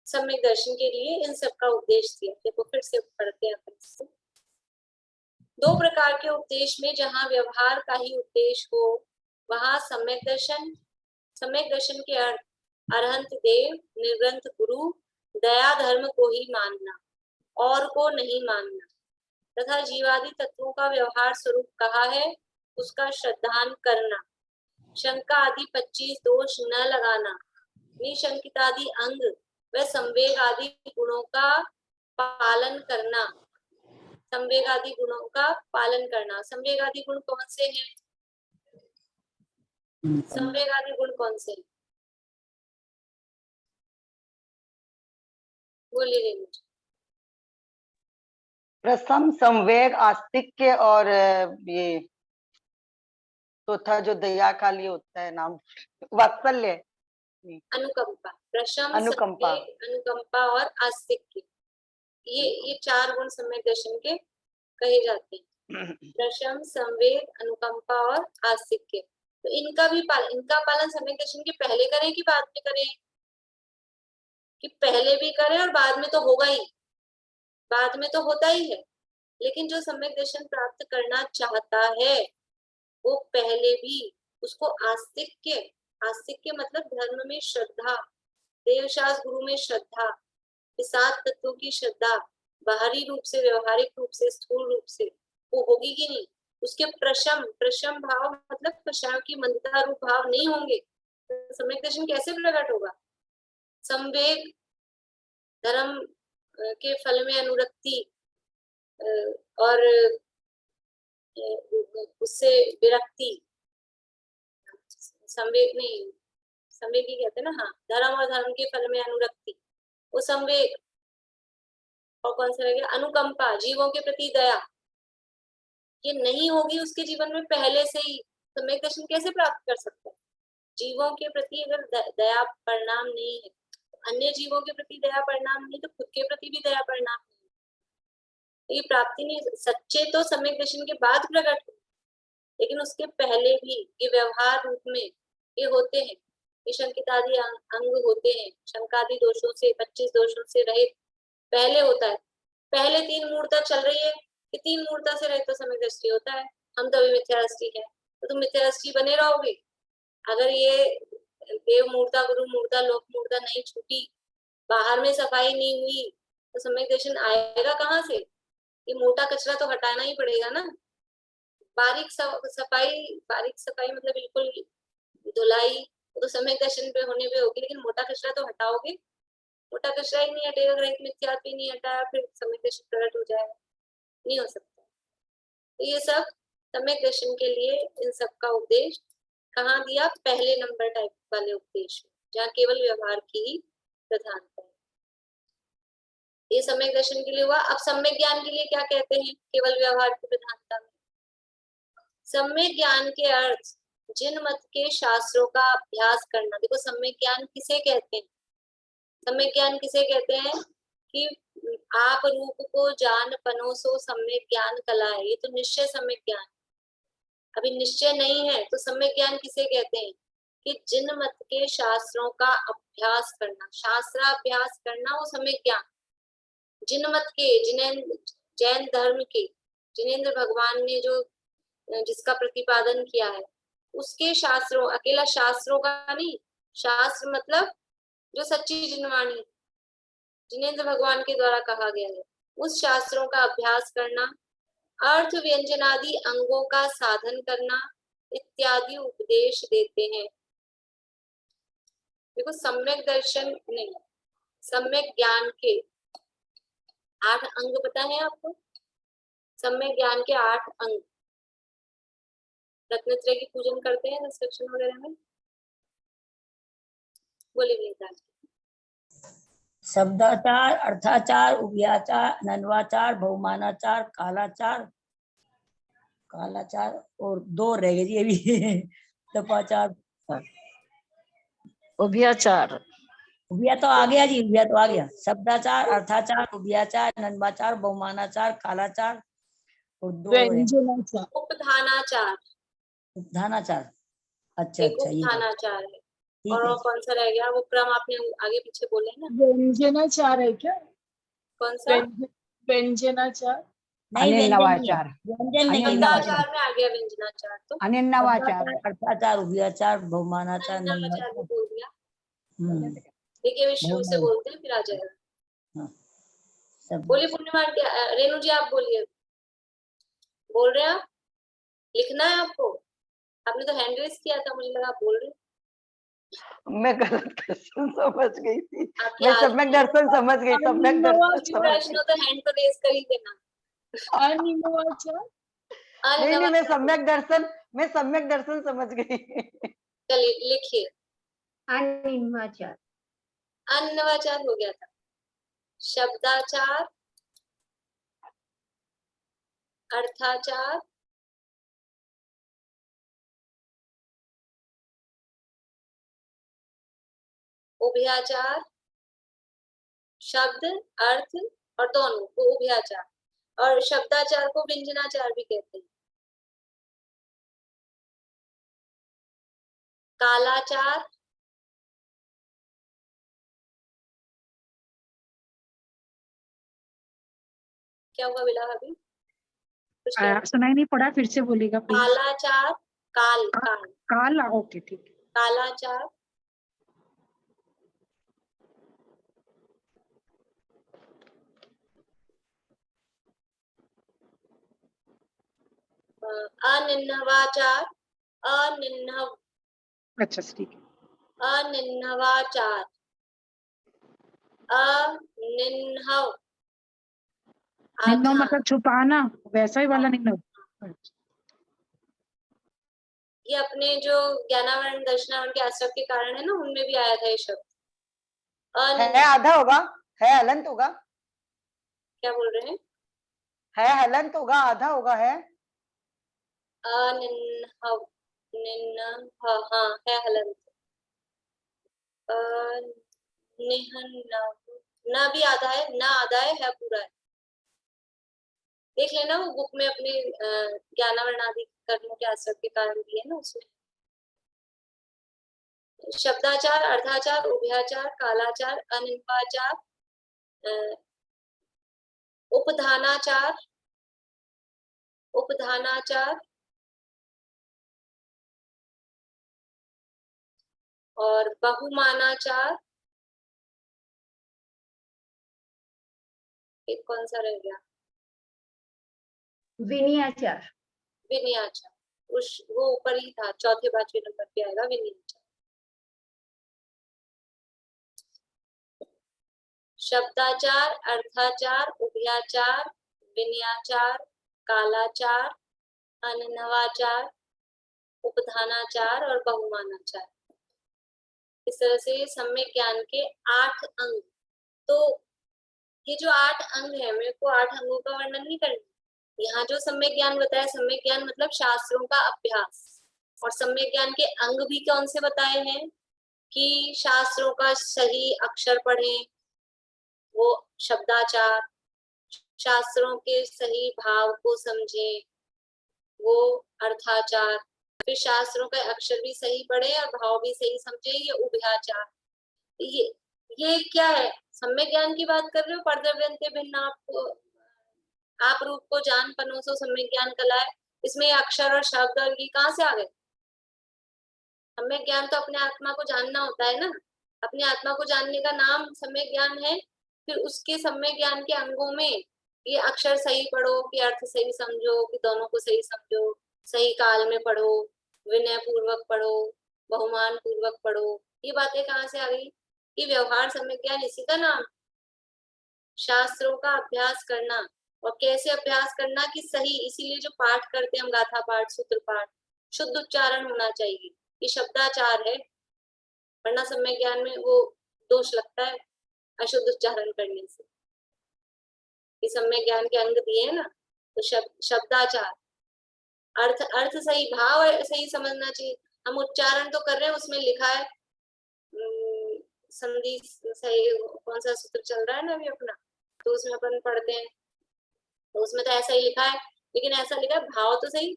सम्यक दर्शन के लिए इन सब का उपदेश दिया। देखो फिर से पढ़ते हैं अपन। 2 प्रकार के उपदेश में जहाँ व्यवहार का ही उपदेश हो, वहां सम्यक दर्शन के अर्थ अरहंत देव, निर्ग्रंथ गुरु, दया धर्म को ही मानना, और को नहीं मानना, तथा जीवादि तत्वों का व्यवहार स्वरूप कहा है, उसका श्रद्धान करना, शंका आदि 25 दोष न लगाना, निशंकित आदि अंग व संवेग आदि गुणों का पालन करना, संवेग आदि गुणों का पालन करना। संवेग आदि गुण कौन से हैं? संवेग आदि गुण कौन से हैं? बोलिए रेणु। प्रथम संवेग आस्तिक्य और ये चौथा जो दया का लिए होता है नाम वात्सल्य अनुकंपा, प्रशम, अनुकंपा। संवेग, अनुकंपा और आस्तिक्य, ये चार गुण सम्यक दर्शन के कहे जाते हैं। प्रशम, संवेग, अनुकंपा और आस्तिक्य। तो इनका पालन सम्यक दर्शन के पहले करें कि बाद में करें? कि पहले भी करें और बाद में तो होगा ही, बाद में तो होता ही है। लेकिन जो सम्यक दर्शन प्राप्त करना चाहता है वो पहले भी उसको आस्तिक्य, आस्तिक्य मतलब धर्म में श्रद्धा, देवशास्त्र गुरु में श्रद्धा, सात तत्वों की श्रद्धा, बाहरी रूप से, व्यवहारिक रूप से, स्थूल रूप से वो होगी कि नहीं। उसके प्रशम, प्रशम भाव मतलब कषायों की मंदता रूप भाव नहीं होंगे तो सम्यक दर्शन कैसे प्रकट होगा? संवेग, धर्म के फल में अनुरक्ति और उससे विरक्ति, संवेग नहीं, संवेग ही कहते हैं ना, हाँ, धर्म और धर्म के फल में अनुरक्ति, वो संवेग। और कौन सा रह गया? अनुकंपा, जीवों के प्रति दया, ये नहीं होगी उसके जीवन में पहले से ही, सम्यक दर्शन कैसे प्राप्त कर सकता है? जीवों के प्रति अगर दया परिणाम नहीं है, अन्य जीवों के प्रति दया परिणाम नहीं, तो खुद के प्रति भी दया परिणाम नहीं, ये प्राप्ति नहीं। सच्चे तो सम्यक दर्शन के बाद प्रकट हो, लेकिन उसके पहले भी ये व्यवहार रूप में ये होते हैं, ये शंकितादि अंग होते हैं, शंकादि दोषों से, 25 दोषों से रहित पहले होता है। पहले 3 मूर्ता चल रही है कि 3 मूर्ता से रहित तो सम्यक दृष्टि होता है। हम तो अभी मिथ्या दृष्टि है, तो तुम मिथ्या दृष्टि बने रहोगे। अगर ये देव मूर्ता, गुरु मूर्ता, लोक मूर्ता नहीं छूटी, बाहर में सफाई नहीं हुई, तो सम्यक दर्शन आएगा कहाँ से? ये मोटा कचरा तो हटाना ही पड़ेगा ना। बारीक सफाई मतलब बिल्कुल धुलाई तो सम्यक दर्शन पे होने पे होगी, लेकिन मोटा कचरा तो हटाओगे। मोटा कचरा ही नहीं हटेगा, ग्रहित मिथ्यात्व भी नहीं हटाया, फिर सम्यक दर्शन प्रकट हो जाएगा? नहीं हो सकता। तो ये सब सम्यक दर्शन के लिए इन सब का उपदेश कहाँ दिया? पहले नंबर टाइप वाले उपदेश, जहाँ केवल व्यवहार की प्रधानता है। ये सम्यक दर्शन के लिए हुआ। अब सम्यक ज्ञान के लिए क्या कहते हैं केवल व्यवहार की प्रधानता में? सम्यक ज्ञान के अर्थ जिन मत के शास्त्रों का अभ्यास करना। देखो सम्यक ज्ञान किसे कहते हैं? सम्यक ज्ञान किसे कहते हैं कि आप रूप को जान पनोसो सम्यक ज्ञान कला है, ये तो निश्चय सम्यक ज्ञान। अभी निश्चय नहीं है तो सम्यक ज्ञान किसे कहते हैं कि जिन मत के शास्त्रों का अभ्यास करना, शास्त्राभ्यास करना, वो सम्यक ज्ञान। जिन मत के, जैन धर्म के जिनेन्द्र भगवान ने जो जिसका प्रतिपादन किया है उसके शास्त्रों, अकेला शास्त्रों का नहीं, शास्त्र मतलब जो सच्ची जिनवाणी जिनेन्द्र भगवान के द्वारा कहा गया है, उस शास्त्रों का अभ्यास करना, अर्थ व्यंजनादि अंगों का साधन करना इत्यादि उपदेश देते हैं। देखो सम्यक दर्शन नहीं, सम्यक ज्ञान के 8 अंग पता है आपको? सम्यक ज्ञान के 8 अंग। रत्नत्रय की पूजन करते हैं इंस्ट्रक्शन वगैरह में, बोलिए। शब्दाचार, अर्थाचार, उभयाचार, नन्वाचार, बहुमानाचार, कालाचार और 2 रह गए ये भी तपाचार, उभयाचार। उभया तो आ गया जी, उभया तो आ गया। शब्दाचार, अर्थाचार, उभयाचार, नन्वाचार, बहुमानाचार, कालाचार और 2 व्यंजनाचार। उपधानाचार, उपधानाचार। अच्छा एक अच्छा, ये उपधानाचार है। ठीक और है। कौन सा रह गया? वो क्रम आपने आगे पीछे बोले ना, व्यंजनाचार है क्या? कौन सा? व्यंजनाचार नहीं, अनिल व्यंजन नहीं है, नवाचार, व्यंजन नहीं है, अनिल नवाचार। शब्दाचार में आ गया व्यंजनाचार, तो अनिल नवाचार, शब्दाचार, अर्थाचार, उभयाचार, बहुमानाचार, नवाचार भी नन्वाचार। बोल दिया। हम्म, देखिए शुरू से बोलते हैं फिर आ जाएगा। हाँ, सब बोलिए पूर्णिमा आंटी, रेणु जी आप बोलिए। बोल रहे हैं आप? लिखना है आपको? आपने तो हैंड रेस किया था, मुझे लगा आप बोल रहे हैं। मैं गलत क्वेश्चन समझ गई थी। आपकी मैं आदत सम्यक दर्शन समझ गई, सम्यक दर्शन भी समझ प्रश्न गई। हो तो हैंड तो रेस कर ही देना। अनिवाचार। नहीं मैं अनवाचार, मैं सम्यक दर्शन समझ गई। चलिए लिखिए। अनिलवाचार, अन्नवाचार हो गया था। शब्दाचार, अर्थाचार, उभयाचार, शब्द, अर्थ और दोनों को उभयाचार, और शब्दाचार को व्यंजनाचार भी कहते हैं। कालाचार, क्या हुआ बिला अभी? कुछ कह रहे? सुनाई नहीं पड़ा, फिर से बोलिएगा प्लीज। कालाचार, काल काल काल, ओके ठीक है। कालाचार, अनिन्नवाचार, अनिन्नव अच्छा ठीक है। अनिन्नवाचार, अनिन्नव निन्नो आचार। मतलब छुपाना, वैसा ही वाला निन्नो। अच्छा। ये अपने जो ज्ञानावरण दर्शनावरण के आश्रम के कारण है ना, उनमें भी आया था ये शब्द। है आधा होगा, है हलंत होगा, क्या बोल रहे हैं? है हलंत होगा, आधा होगा, है अनिन्नव, निन्नव, हाँ है हलंत। निहन्नव, न भी आधा है, न आधा है पूरा है। देख लेना वो बुक में अपने ज्ञानावरण आदि कर्मों के आश्रम के कारण भी है ना उसमें। शब्दाचार, अर्थाचार, उभयाचार, कालाचार, अनिन्वाचार, उपधानाचार, उपधानाचार और बहुमानाचार। एक कौन सा रह गया? विनयाचार। विनयाचार, उस वो ऊपर ही था, चौथे पांचवें नंबर पे आएगा विनयाचार। शब्दाचार, अर्थाचार, उभयाचार, विनयाचार, कालाचार, अनिन्नवाचार, उपधानाचार और बहुमानाचार। इस तरह से सम्यक ज्ञान के 8 अंग। तो ये जो 8 अंग है, मेरे को 8 अंगों का वर्णन नहीं करना। यहाँ जो सम्यक ज्ञान बताया, सम्यक ज्ञान मतलब शास्त्रों का अभ्यास, और सम्यक ज्ञान के अंग भी कौन से बताए हैं कि शास्त्रों का सही अक्षर पढ़ें, वो शब्दाचार, शास्त्रों के सही भाव को समझें, वो अर्थाचार, फिर शास्त्रों का अक्षर भी सही पढ़े और भाव भी सही समझे, ये उभयाचार। ये क्या है? सम्यक ज्ञान की बात कर रहे हो, परद्रव्यन्ते भिन्न आपको आप रूप को जान पनोसो सम्यक ज्ञान कलाए, इसमें अक्षर और शब्द और ये कहाँ से आ गए? सम्यक ज्ञान तो अपने आत्मा को जानना होता है ना, अपने आत्मा को जानने का नाम सम्यक ज्ञान है। फिर उसके सम्यक ज्ञान के अंगों में ये अक्षर सही पढ़ो, कि अर्थ सही समझो, कि दोनों को सही समझो, सही काल में पढ़ो, विनय पूर्वक पढ़ो, बहुमान पूर्वक पढ़ो, ये बातें कहाँ से आ गई? ये व्यवहार सम्यक ज्ञान, इसी का नाम शास्त्रों का अभ्यास करना। और कैसे अभ्यास करना कि सही, इसीलिए जो पाठ करते हैं हम, गाथा पाठ, सूत्र पाठ, शुद्ध उच्चारण होना चाहिए, ये शब्दाचार है। वरना सम्यक ज्ञान में वो दोष लगता है अशुद्ध उच्चारण करने से। ये सम्यक ज्ञान के अंग दिए है ना, तो शब्दाचार, अर्थ सही, भाव सही समझना चाहिए। हम उच्चारण तो कर रहे हैं, उसमें लिखा है संधि सही, कौन सा सूत्र चल रहा है ना अभी अपना, तो उसमें अपन पढ़ते हैं, तो उसमें तो ऐसा ही लिखा है, लेकिन ऐसा लिखा है भाव तो सही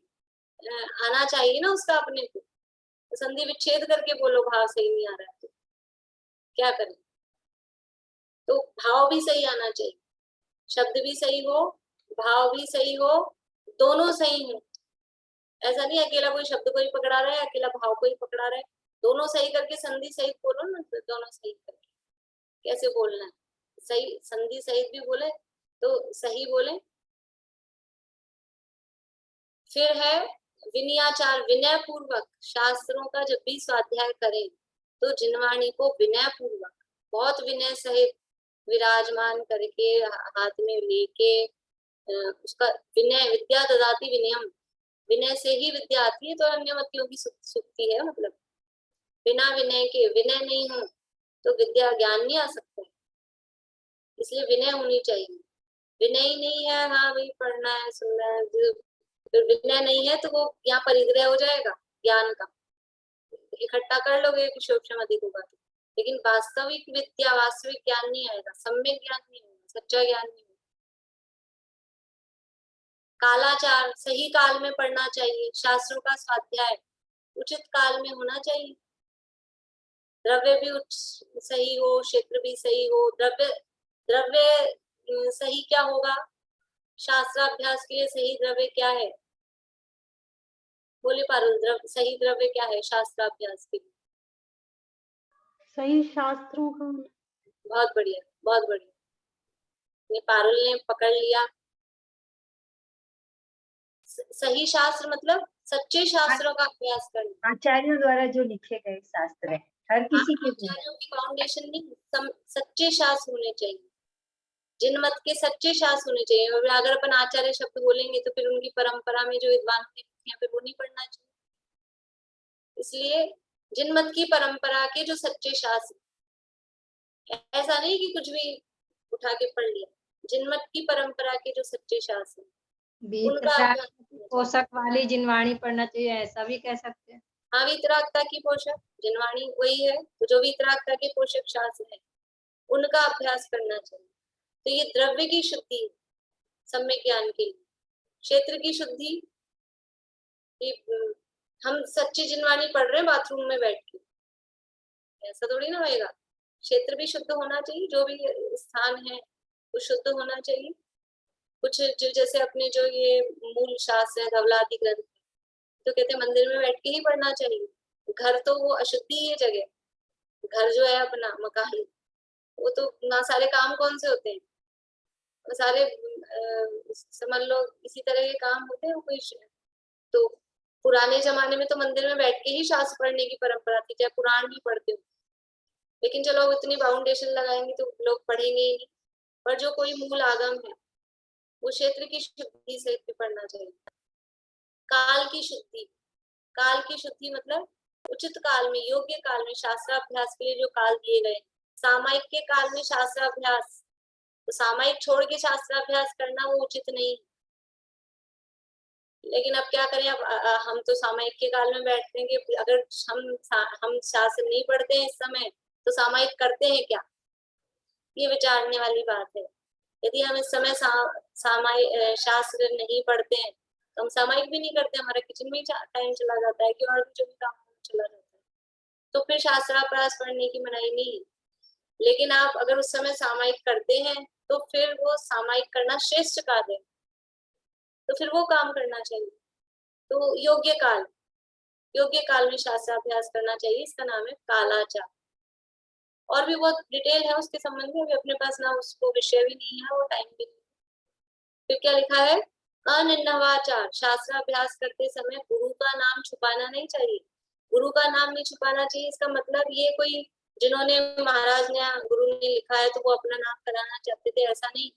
आना चाहिए ना उसका अपने को। तो संधि विच्छेद करके बोलो भाव सही नहीं आ रहा है तो क्या करें? तो भाव भी सही आना चाहिए, शब्द भी सही हो, भाव भी सही हो, दोनों सही हो। ऐसा नहीं अकेला कोई शब्द को ही पकड़ा रहा है, अकेला भाव को ही पकड़ा रहा है। दोनों सही करके संधि सहित बोलो ना, तो दोनों सही करके कैसे बोलना है? सही संधि सहित भी बोले तो सही बोले। फिर है विनयाचार, विनय पूर्वक शास्त्रों का जब भी स्वाध्याय करें तो जिनवाणी को विनय पूर्वक, बहुत विनय सहित विराजमान करके, हाथ में लेके उसका विनय, विद्या ददाति विनयम, विनय से ही विद्या आती है। तो अन्यमतियों की सुक्ति है, मतलब बिना विनय के, विनय नहीं हो तो विद्या ज्ञान नहीं आ सकता, इसलिए विनय होनी चाहिए। विनय ही नहीं है, हाँ भाई पढ़ना है सुनना है, तो विनय नहीं है तो वो यहाँ परिग्रह हो जाएगा ज्ञान का, इकट्ठा कर लोगे कि शोभशम अधिक होगा तो, लेकिन वास्तविक विद्या वास्तविक ज्ञान नहीं आएगा, सम्यक ज्ञान नहीं होगा, सच्चा ज्ञान नहीं होगा। कालाचार, सही काल में पढ़ना चाहिए, शास्त्रों का स्वाध्याय उचित काल में होना चाहिए, द्रव्य भी सही हो, क्षेत्र भी सही हो। द्रव्य द्रव्य सही क्या होगा, शास्त्राभ्यास के लिए सही द्रव्य क्या है, बोले पारुल, सही द्रव्य क्या है शास्त्राभ्यास के लिए? सही शास्त्रों का बहुत बढ़िया, बहुत बढ़िया, ये पारुल ने पकड़ लिया। सही शास्त्र मतलब सच्चे शास्त्रों का अभ्यास करना, आचार्यों द्वारा जो लिखे गए शास्त्र है, हर किसी के लिए। आचार्यों की फाउंडेशन नहीं, सच्चे शास्त्र होने चाहिए, जिन मत के सच्चे शास्त्र होने चाहिए। और अगर अपन आचार्य शब्द बोलेंगे तो फिर उनकी परंपरा में जो विद्वान ने लिखे हैं फिर वो नहीं पढ़ना चाहिए। इसलिए जिन मत की परंपरा के जो सच्चे शास्त्र, ऐसा नहीं कि कुछ भी उठा के पढ़ लिया, जिन मत की परंपरा के जो सच्चे शास्त्र उनका अभ्यास करना चाहिए। पोषक वाली जिनवाणी पढ़ना चाहिए, ऐसा भी कह सकते हैं। हाँ, वीतरागता की पोषक जिनवाणी वही है, तो जो वीतरागता के पोषक शास्त्र है उनका अभ्यास करना चाहिए। तो ये द्रव्य की शुद्धि सम्यक ज्ञान के लिए, क्षेत्र की शुद्धि, हम सच्ची जिनवाणी पढ़ रहे हैं बाथरूम में बैठ के, ऐसा थोड़ी ना होएगा। क्षेत्र भी शुद्ध होना चाहिए, जो भी स्थान है वो शुद्ध होना चाहिए। कुछ जो जैसे अपने जो ये मूल शास्त्र है धवलादि ग्रंथ, तो कहते हैं मंदिर में बैठ के ही पढ़ना चाहिए। घर तो वो अशुद्धि है जगह, घर जो है अपना मकान, वो तो ना सारे काम कौन से होते हैं, वो सारे समझ लो इसी तरह के काम होते हैं। कोई तो पुराने जमाने में तो मंदिर में बैठ के ही शास्त्र पढ़ने की परंपरा थी, चाहे पुराण भी पढ़ते हो, लेकिन चलो अब इतनी फाउंडेशन लगाएंगे तो लोग पढ़ेंगे ही नहीं। पर जो कोई मूल आगम है वो क्षेत्र की शुद्धि से पढ़ना चाहिए। काल की शुद्धि, काल की शुद्धि मतलब उचित काल में, योग्य काल में, शास्त्राभ्यास के लिए जो काल दिए गए। सामायिक के काल में शास्त्राभ्यास, तो सामायिक छोड़ के शास्त्राभ्यास करना वो उचित नहीं। लेकिन अब क्या करें, अब हम तो सामायिक के काल में बैठते हैं कि अगर हम शास्त्र नहीं पढ़ते हैं इस समय तो सामायिक करते हैं क्या, ये विचारने वाली बात है। यदि हम इस समय शास्त्र नहीं पढ़ते हैं तो हम सामायिक भी नहीं करते, हमारा किचन में टाइम चला जाता है कि और भी जो भी काम चला जाता है, तो फिर शास्त्राभ्यास पढ़ने की मनाही नहीं है। लेकिन आप अगर उस समय सामायिक करते हैं तो फिर वो सामायिक करना श्रेष्ठ कार्य है, तो फिर वो काम करना चाहिए। तो योग्य काल में शास्त्राभ्यास करना चाहिए, इसका नाम है कालाचार। और भी बहुत डिटेल है उसके संबंध में, अभी अपने पास ना उसको विषय भी नहीं है और टाइम भी नहीं। फिर क्या लिखा है, अनिन्नवाचार, शास्त्राभ्यास करते समय गुरु का नाम छुपाना नहीं चाहिए। गुरु का नाम नहीं छुपाना चाहिए, इसका मतलब ये कोई जिन्होंने महाराज ने गुरु ने लिखा है तो वो अपना नाम कराना चाहते थे, ऐसा नहीं।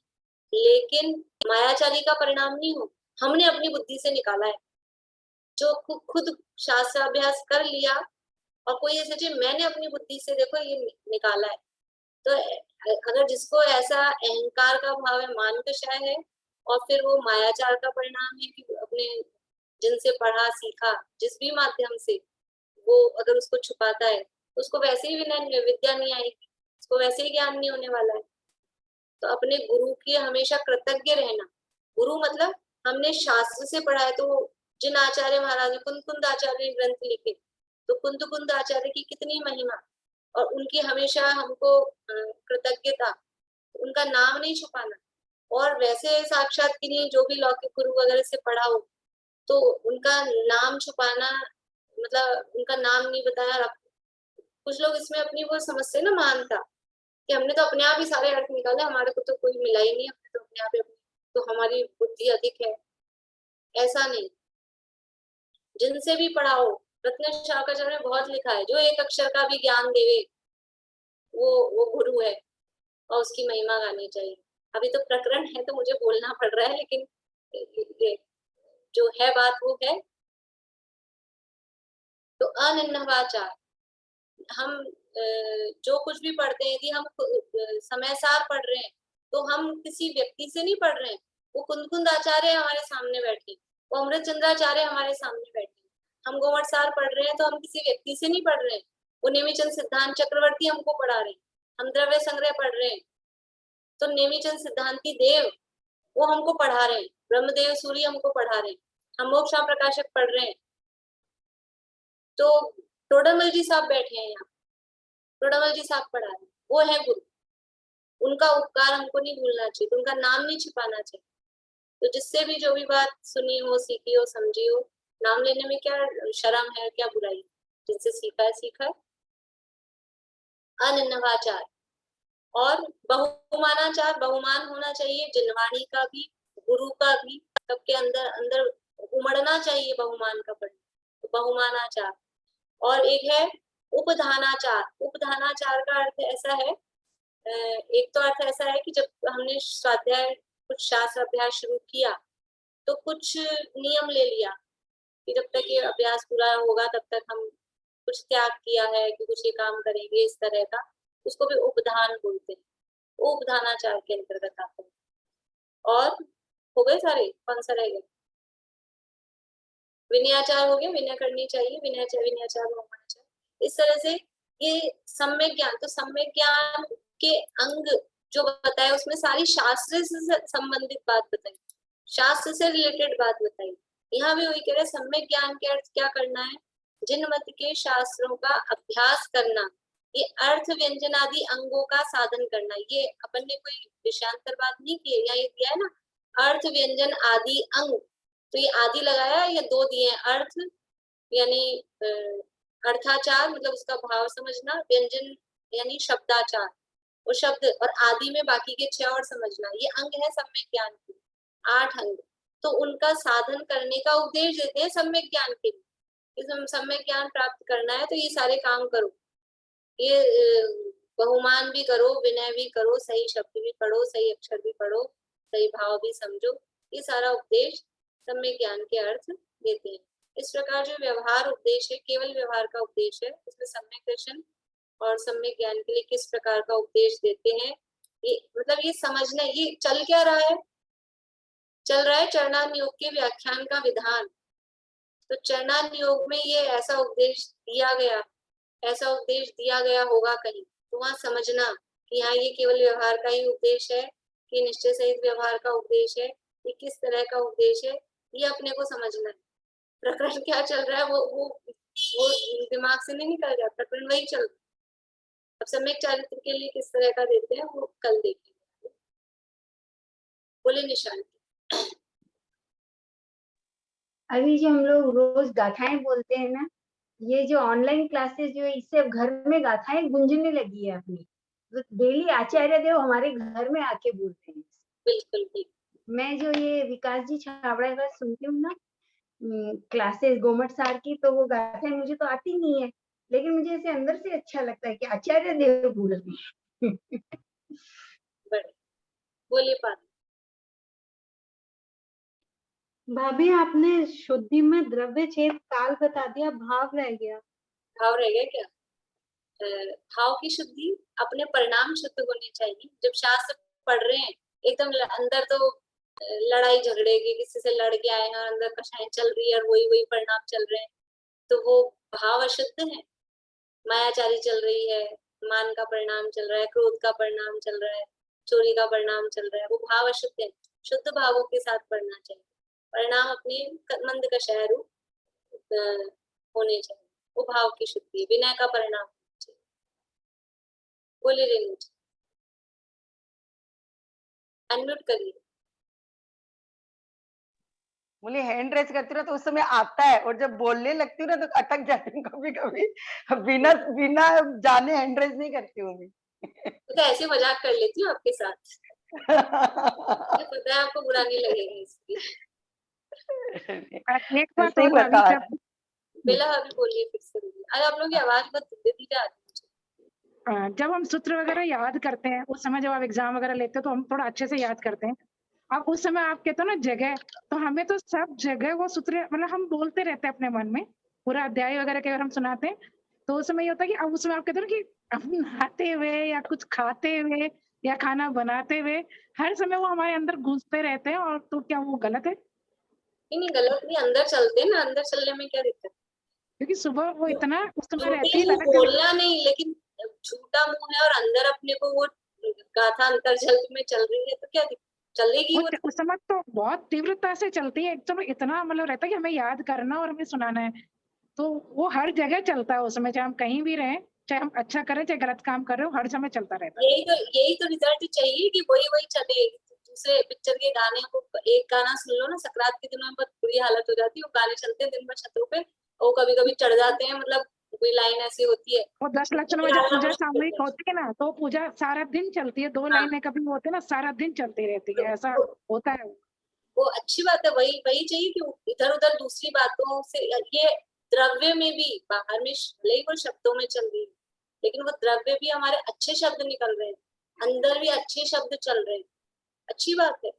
लेकिन मायाचारी का परिणाम नहीं हो, हमने अपनी बुद्धि से निकाला है। जो खुद शास्त्राभ्यास कर लिया और कोई ऐसे चीज मैंने अपनी बुद्धि से देखो ये निकाला है, तो अगर जिसको ऐसा अहंकार का भाव है, मान दशा है, और फिर वो मायाचार का परिणाम है कि अपने जिनसे पढ़ा सीखा जिस भी माध्यम से वो अगर उसको छुपाता है तो उसको वैसे ही विद्या नहीं आएगी, उसको वैसे ही ज्ञान नहीं होने वाला है। तो अपने गुरु की हमेशा कृतज्ञ रहना। गुरु मतलब हमने शास्त्र से पढ़ा है, तो जिन आचार्य महाराज कुंद आचार्य ने ग्रंथ लिखे, तो कुंद आचार्य की कितनी महिमा, और उनकी हमेशा हमको कृतज्ञता, उनका नाम नहीं छुपाना। और वैसे साक्षात के लिए जो भी लौकिक गुरु वगैरह से पढ़ा हो तो उनका नाम छुपाना, मतलब उनका नाम नहीं बताया। कुछ लोग इसमें अपनी वो समझते ना मानता कि हमने तो अपने आप ही सारे अर्थ निकाले, हमारे को तो कोई मिला ही नहीं, हमने तो अपने आप ही, तो हमारी बुद्धि अधिक है, ऐसा नहीं। जिनसे भी पढ़ाओ, रत्न शाकाचार्य ने बहुत लिखा है, जो एक अक्षर का भी ज्ञान देवे वो गुरु है और उसकी महिमा गानी चाहिए। अभी तो प्रकरण है तो मुझे बोलना पड़ रहा है, लेकिन ये जो है बात वो है। तो अनिन्नवाचार, हम जो कुछ भी पढ़ते हैं यदि हम समय सार पढ़ रहे हैं तो हम किसी व्यक्ति से नहीं पढ़ रहे हैं। वो कुंद आचार्य हमारे सामने बैठे, वो अमृत चंद्राचार्य हमारे सामने बैठे, हम गोमट सार पढ़ रहे हैं तो हम किसी व्यक्ति से नहीं पढ़ रहे हैं। वो नेमीचंद सिद्धांत चक्रवर्ती हमको पढ़ा रहे हैं। हम द्रव्य संग्रह पढ़ रहे हैं तो नेमीचंद सिद्धांती देव वो हमको पढ़ा रहे हैं, ब्रह्मदेव सूर्य हमको पढ़ा रहे हैं, हम मोक्षा प्रकाशक पढ़ रहे हैं। तो टोडरमल जी साहब बैठे हैं यहाँ, टोडरमल जी साहब पढ़ा रहे हैं, वो है गुरु। उनका उपकार हमको नहीं भूलना चाहिए, तो उनका नाम नहीं छिपाना चाहिए। तो जिससे भी जो भी बात सुनी हो, सीखी हो, समझी हो, नाम लेने में क्या शर्म है, क्या बुराई है? जिससे सीखा है सीखा है। अनिन्नवाचार और बहुमानाचार, बहुमान होना चाहिए, जिनवाणी का भी, गुरु का भी, सबके अंदर अंदर उमड़ना चाहिए बहुमान का पढ़ना, तो बहुमानाचार। और एक है उपधानाचार। उपधानाचार का अर्थ ऐसा है, एक तो अर्थ ऐसा है कि जब हमने स्वाध्याय कुछ शास्त्र अभ्यास शुरू किया तो कुछ नियम ले लिया कि जब तक ये अभ्यास पूरा होगा तब तक हम कुछ त्याग किया है कि कुछ ये काम करेंगे, इस तरह का, उसको भी उपधान बोलते हैं। वो उपधानाचार के अंतर्गत आते हैं। और हो गए सारे, कौन सा रह गया? विनयाचार हो गया, विनय करनी चाहिए, विनयाचार, विनयाचार, बहुमानाचार। इस तरह से ये सम्यक ज्ञान, तो सम्यक ज्ञान के अंग जो बताए उसमें सारी शास्त्र से संबंधित बात बताई, शास्त्र से रिलेटेड बात बताई। यहाँ भी वही कह रहे, सम्यक ज्ञान के अर्थ क्या करना है? जिन मत के शास्त्रों का अभ्यास करना, ये अर्थ व्यंजन आदि अंगों का साधन करना। ये अपन ने कोई विषयांतर बात नहीं की है, यहाँ ये दिया है ना, अर्थ व्यंजन आदि अंग, तो ये आदि लगाया या दो दिए हैं, अर्थ यानी अर्थाचार मतलब उसका भाव समझना, व्यंजन यानी शब्दाचार, वो शब्द, और आदि में बाकी के 6 और समझना। ये अंग है सम्यक ज्ञान के, 8 अंग। तो उनका साधन करने का उपदेश देते हैं सम्यक ज्ञान के लिए। सम्यक ज्ञान प्राप्त करना है तो ये सारे काम करो, ये बहुमान भी करो, विनय भी करो, सही शब्द भी पढ़ो, सही अक्षर भी पढ़ो, सही भाव भी समझो। ये सारा उपदेश सम्यक ज्ञान के अर्थ देते हैं। इस प्रकार जो व्यवहार उपदेश है, केवल व्यवहार का उपदेश है, उसमें सम्यक दर्शन और सम्यक ज्ञान के लिए किस प्रकार का उपदेश देते हैं, ये मतलब ये समझना, ये चल क्या रहा है? चल रहा है चरणान योग के व्याख्यान का विधान। तो चरणान योग में ये ऐसा उपदेश दिया गया, ऐसा उपदेश दिया गया होगा कहीं, तो वहां समझना कि यहाँ ये केवल व्यवहार का ही उपदेश है कि निश्चय सहित व्यवहार का उपदेश है, ये किस तरह का उपदेश है, ये अपने को समझना है। प्रकरण क्या चल रहा है वो दिमाग से नहीं निकल जाता, प्रकरण वही चल रहा है। अब सम्यक चारित्र के लिए किस तरह का देते हैं वो कल देखेंगे। बोले निशान। अभी जो हम लोग रोज गाथाएं बोलते हैं ना, ये जो ऑनलाइन क्लासेस जो है, इससे अब घर में गाथाएं गूंजने लगी है अपनी, तो डेली आचार्य देव हमारे घर में आके बोलते हैं। बिल्कुल भी। मैं जो ये विकास जी छाबड़ा का सुनती हूँ ना क्लासेस गोमट सार की, तो वो गाथाएं मुझे तो आती नहीं है, लेकिन मुझे ऐसे अंदर से अच्छा लगता है कि आचार्य देव बोल रहे हैं। बोले पाल। भाभी आपने शुद्धि में द्रव्य छेद काल बता दिया, भाव रह गया। भाव रह गया क्या? भाव की शुद्धि, अपने परिणाम शुद्ध होने चाहिए। जब शास्त्र पढ़ रहे हैं एकदम अंदर तो लड़ाई झगड़े की, किसी से लड़ के आए हैं और अंदर कषाय चल रही है और वही परिणाम चल रहे हैं, तो वो भाव अशुद्ध है। मायाचारी चल रही है, मान का परिणाम चल रहा है, क्रोध का परिणाम चल रहा है, चोरी का परिणाम चल रहा है, वो भाव अशुद्ध है। शुद्ध भावों के साथ पढ़ना चाहिए। परिणाम अपने मंद कषाय रूप होने चाहिए, वो भाव की शुद्धि, विनय का परिणाम होना चाहिए। बोले रेणु जी, अनम्यूट करिए। बोले हैंड रेस करती हूँ तो उस समय आता है, और जब बोलने लगती हूँ ना तो अटक जाती हूँ कभी कभी, बिना बिना जाने हैंड रेस नहीं करती हूँ मैं। तो ऐसे मजाक कर लेती हूँ आपके साथ। पता है आपको बुरा नहीं लगेगा इसलिए। एक बात ऐसे ही और भाभी, बता जब बेला अभी बोलिए, फिर से बोलिए। अरे आप लोगों की आवाज बहुत धीरे धीरे आती है। जब हम सूत्र वगैरह याद करते हैं उस समय, जब आप एग्जाम वगैरह लेते हो तो हम थोड़ा अच्छे से याद करते हैं। अब उस समय आप कहते हो ना जगह, तो हमें तो सब जगह वो सूत्र मतलब हम बोलते रहते हैं अपने मन में, पूरा अध्याय वगैरह के अगर हम सुनाते हैं तो उस समय ये होता है कि अब उस समय आप कहते हो ना कि नहाते हुए या कुछ खाते हुए या खाना बनाते हुए हर समय वो हमारे अंदर घुसते रहते हैं, और तो क्या वो गलत है? नहीं गलत नहीं, अंदर चलते हैं ना, अंदर चलने में क्या दिक्कत? क्योंकि सुबह वो इतना उस समय झूठे रहती है मुंह लटक के बोलना नहीं, लेकिन झूठा मुंह है और अंदर अपने को वो गाथा अंतर्जल में चल रही है तो क्या दिक्कत? चलेगी वो। उस समय तो बहुत तीव्रता से चलती है, एकदम इतना मतलब रहता है कि हमें याद करना और हमें सुनाना है, तो वो हर जगह चलता है उस समय, चाहे हम कहीं भी रहें, चाहे हम अच्छा करें चाहे गलत काम कर रहे हो, हर समय चलता रहता है। यही तो रिजल्ट चाहिए कि वही चले। दूसरे पिक्चर के गाने को, एक गाना सुन लो ना, सकरात के दिनों में बहुत बुरी हालत हो जाती है, वो गाने चलते हैं दिन भर छतों पे, और कभी कभी चढ़ जाते हैं, मतलब कोई लाइन ऐसी होती है। वो 10 लक्षण में जब पूजा सामूहिक होती है ना, तो पूजा सारा दिन चलती है, 2 लाइनें कभी होते हैं ना, सारा दिन चलती रहती है, ऐसा होता है। वो अच्छी बात है, वही चाहिए कि इधर उधर दूसरी बातों से, ये द्रव्य में भी बाहर में भले ही वो शब्दों में चल रही है, लेकिन वो द्रव्य भी हमारे अच्छे शब्द निकल रहे हैं, अंदर भी अच्छे शब्द चल रहे हैं, अच्छी बात है।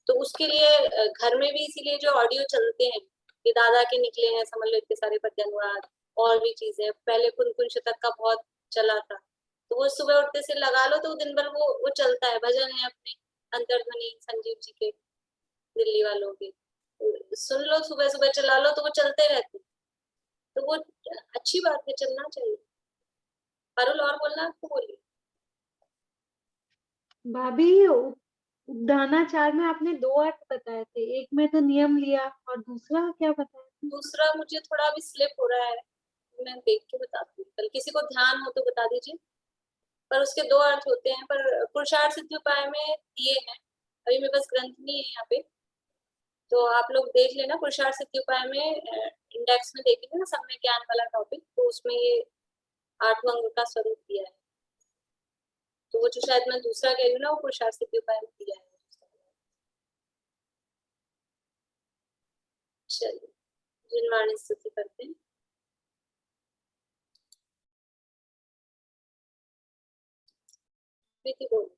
तो उसके लिए घर में भी इसीलिए जो ऑडियो चलते हैं कि दादा के निकले हैं, समझ लो इतने सारे पद्य अनुवाद और भी चीजें, पहले कुन शतक का बहुत चला था, तो वो सुबह उठते से लगा लो तो दिन भर वो चलता है, भजन है अपने अंतर्ध्वनि संजीव जी के, दिल्ली वालों के, सुन लो सुबह सुबह चला लो तो वो चलते रहते, तो वो अच्छी बात है, चलना चाहिए। पारुल और बोलना आपको, बोलिए। भाभी उद्दानाचार में आपने 2 अर्थ बताए थे, एक में तो नियम लिया और दूसरा क्या बताया? दूसरा मुझे थोड़ा अभी स्लिप हो रहा है, मैं देख के बताती हूँ, कल किसी को ध्यान हो तो बता दीजिए। पर उसके 2 अर्थ होते हैं, पर पुरुषार्थ सिद्धि उपाय में दिए हैं, अभी मेरे पास ग्रंथ नहीं है यहाँ पे, तो आप लोग देख लेना। पुरुषार्थ सिद्धि उपाय में इंडेक्स में देखेंगे ना, सम्यक ज्ञान वाला टॉपिक, तो उसमें ये 8वां अंग का स्वरूप दिया है, तो वो जो शायद मैं दूसरा कह रही हूँ ना, वो पुरुषार्थ सिद्धि उपाय में दिया है। चलिए जिनवाणी स्तुति करते हैं। प्रीति बोलो।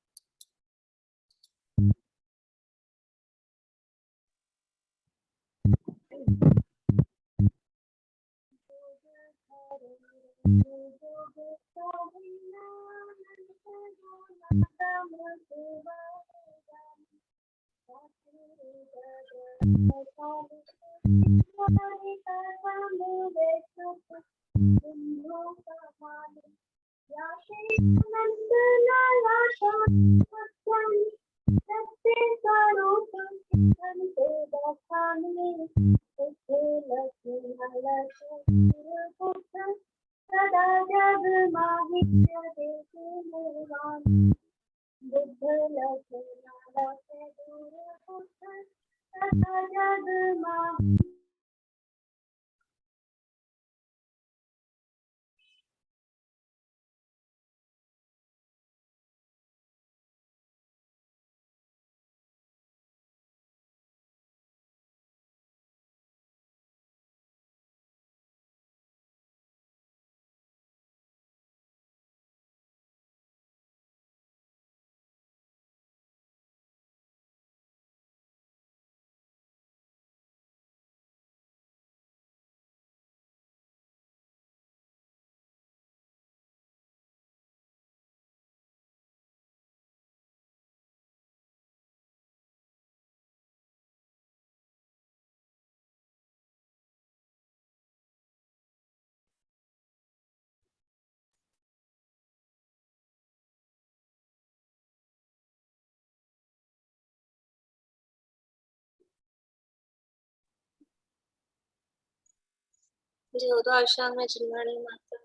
जो तो आशा में जिनवाणी माता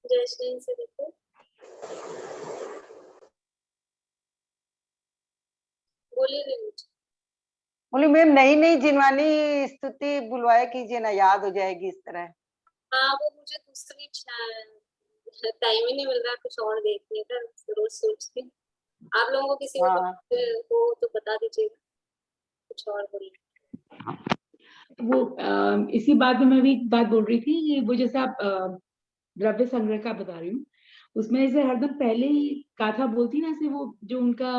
जय श्री से देखो, बोलिए रेणु। बोली मैम नई नई जिनवानी स्तुति बुलवाया कीजिए ना, याद हो जाएगी इस तरह। हाँ वो मुझे दूसरी टाइम ही नहीं मिल रहा कुछ और देखने का, रोज सोचती हूँ। आप लोगों को किसी को हो तो बता दीजिएगा, कुछ और बोलिए। वो इसी बात में मैं भी एक बात बोल रही थी, ये वो जैसे आप द्रव्य संग्रह का बता रही हूँ, उसमें ऐसे हरदम पहले ही गाथा बोलती ना, ऐसे वो जो उनका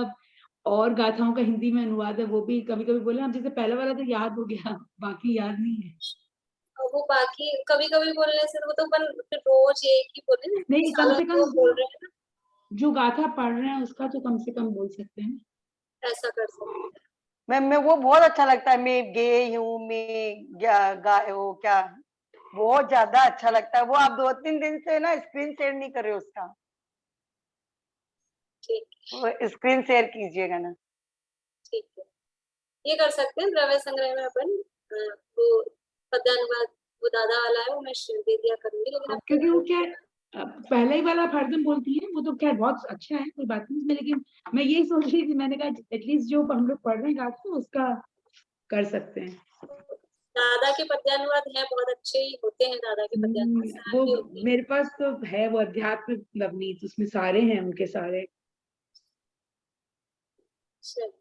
और गाथाओं का हिंदी में अनुवाद है वो भी कभी कभी बोले, हम जैसे पहला वाला तो याद हो गया, बाकी याद नहीं है। और वो बाकी कभी कभी बोलने से वो तो अपन फिर रोज एक ही बोले ना, नहीं, कम से सालों कम बोल रहे हैं ना, जो गाथा पढ़ रहे हैं उसका तो कम से कम बोल सकते हैं। ऐसा कर सकते हैं। मैं वो बहुत अच्छा लगता है, मैं गे हूँ, मैं वो क्या, बहुत ज्यादा अच्छा लगता है वो। आप 2-3 दिन से ना स्क्रीन शेयर नहीं कर रहे उसका, ठीक वो स्क्रीन शेयर कीजिएगा ना। ठीक है, ये कर सकते हैं। द्रव्य संग्रह में अपन वो पद्यानुवाद वो दादा वाला है वो मैं दे दिया करूंगी, लेकिन आप क्योंकि वो क्या है, पहले ही वाला आप हरदम बोलती हैं, वो तो क्या बहुत अच्छा है, कोई बात नहीं उसमें, लेकिन मैं यही सोच रही थी, मैंने कहा एटलीस्ट जो हम लोग पढ़ रहे हैं गाथा उसका कर सकते हैं। दादा के पद्यानुवाद है, बहुत अच्छे ही होते हैं दादा के पद्यानुवाद, वो सारी होती है। मेरे पास तो है वो अध्यात्म नवनीत, उसमें सारे हैं उनके सारे। चलिए।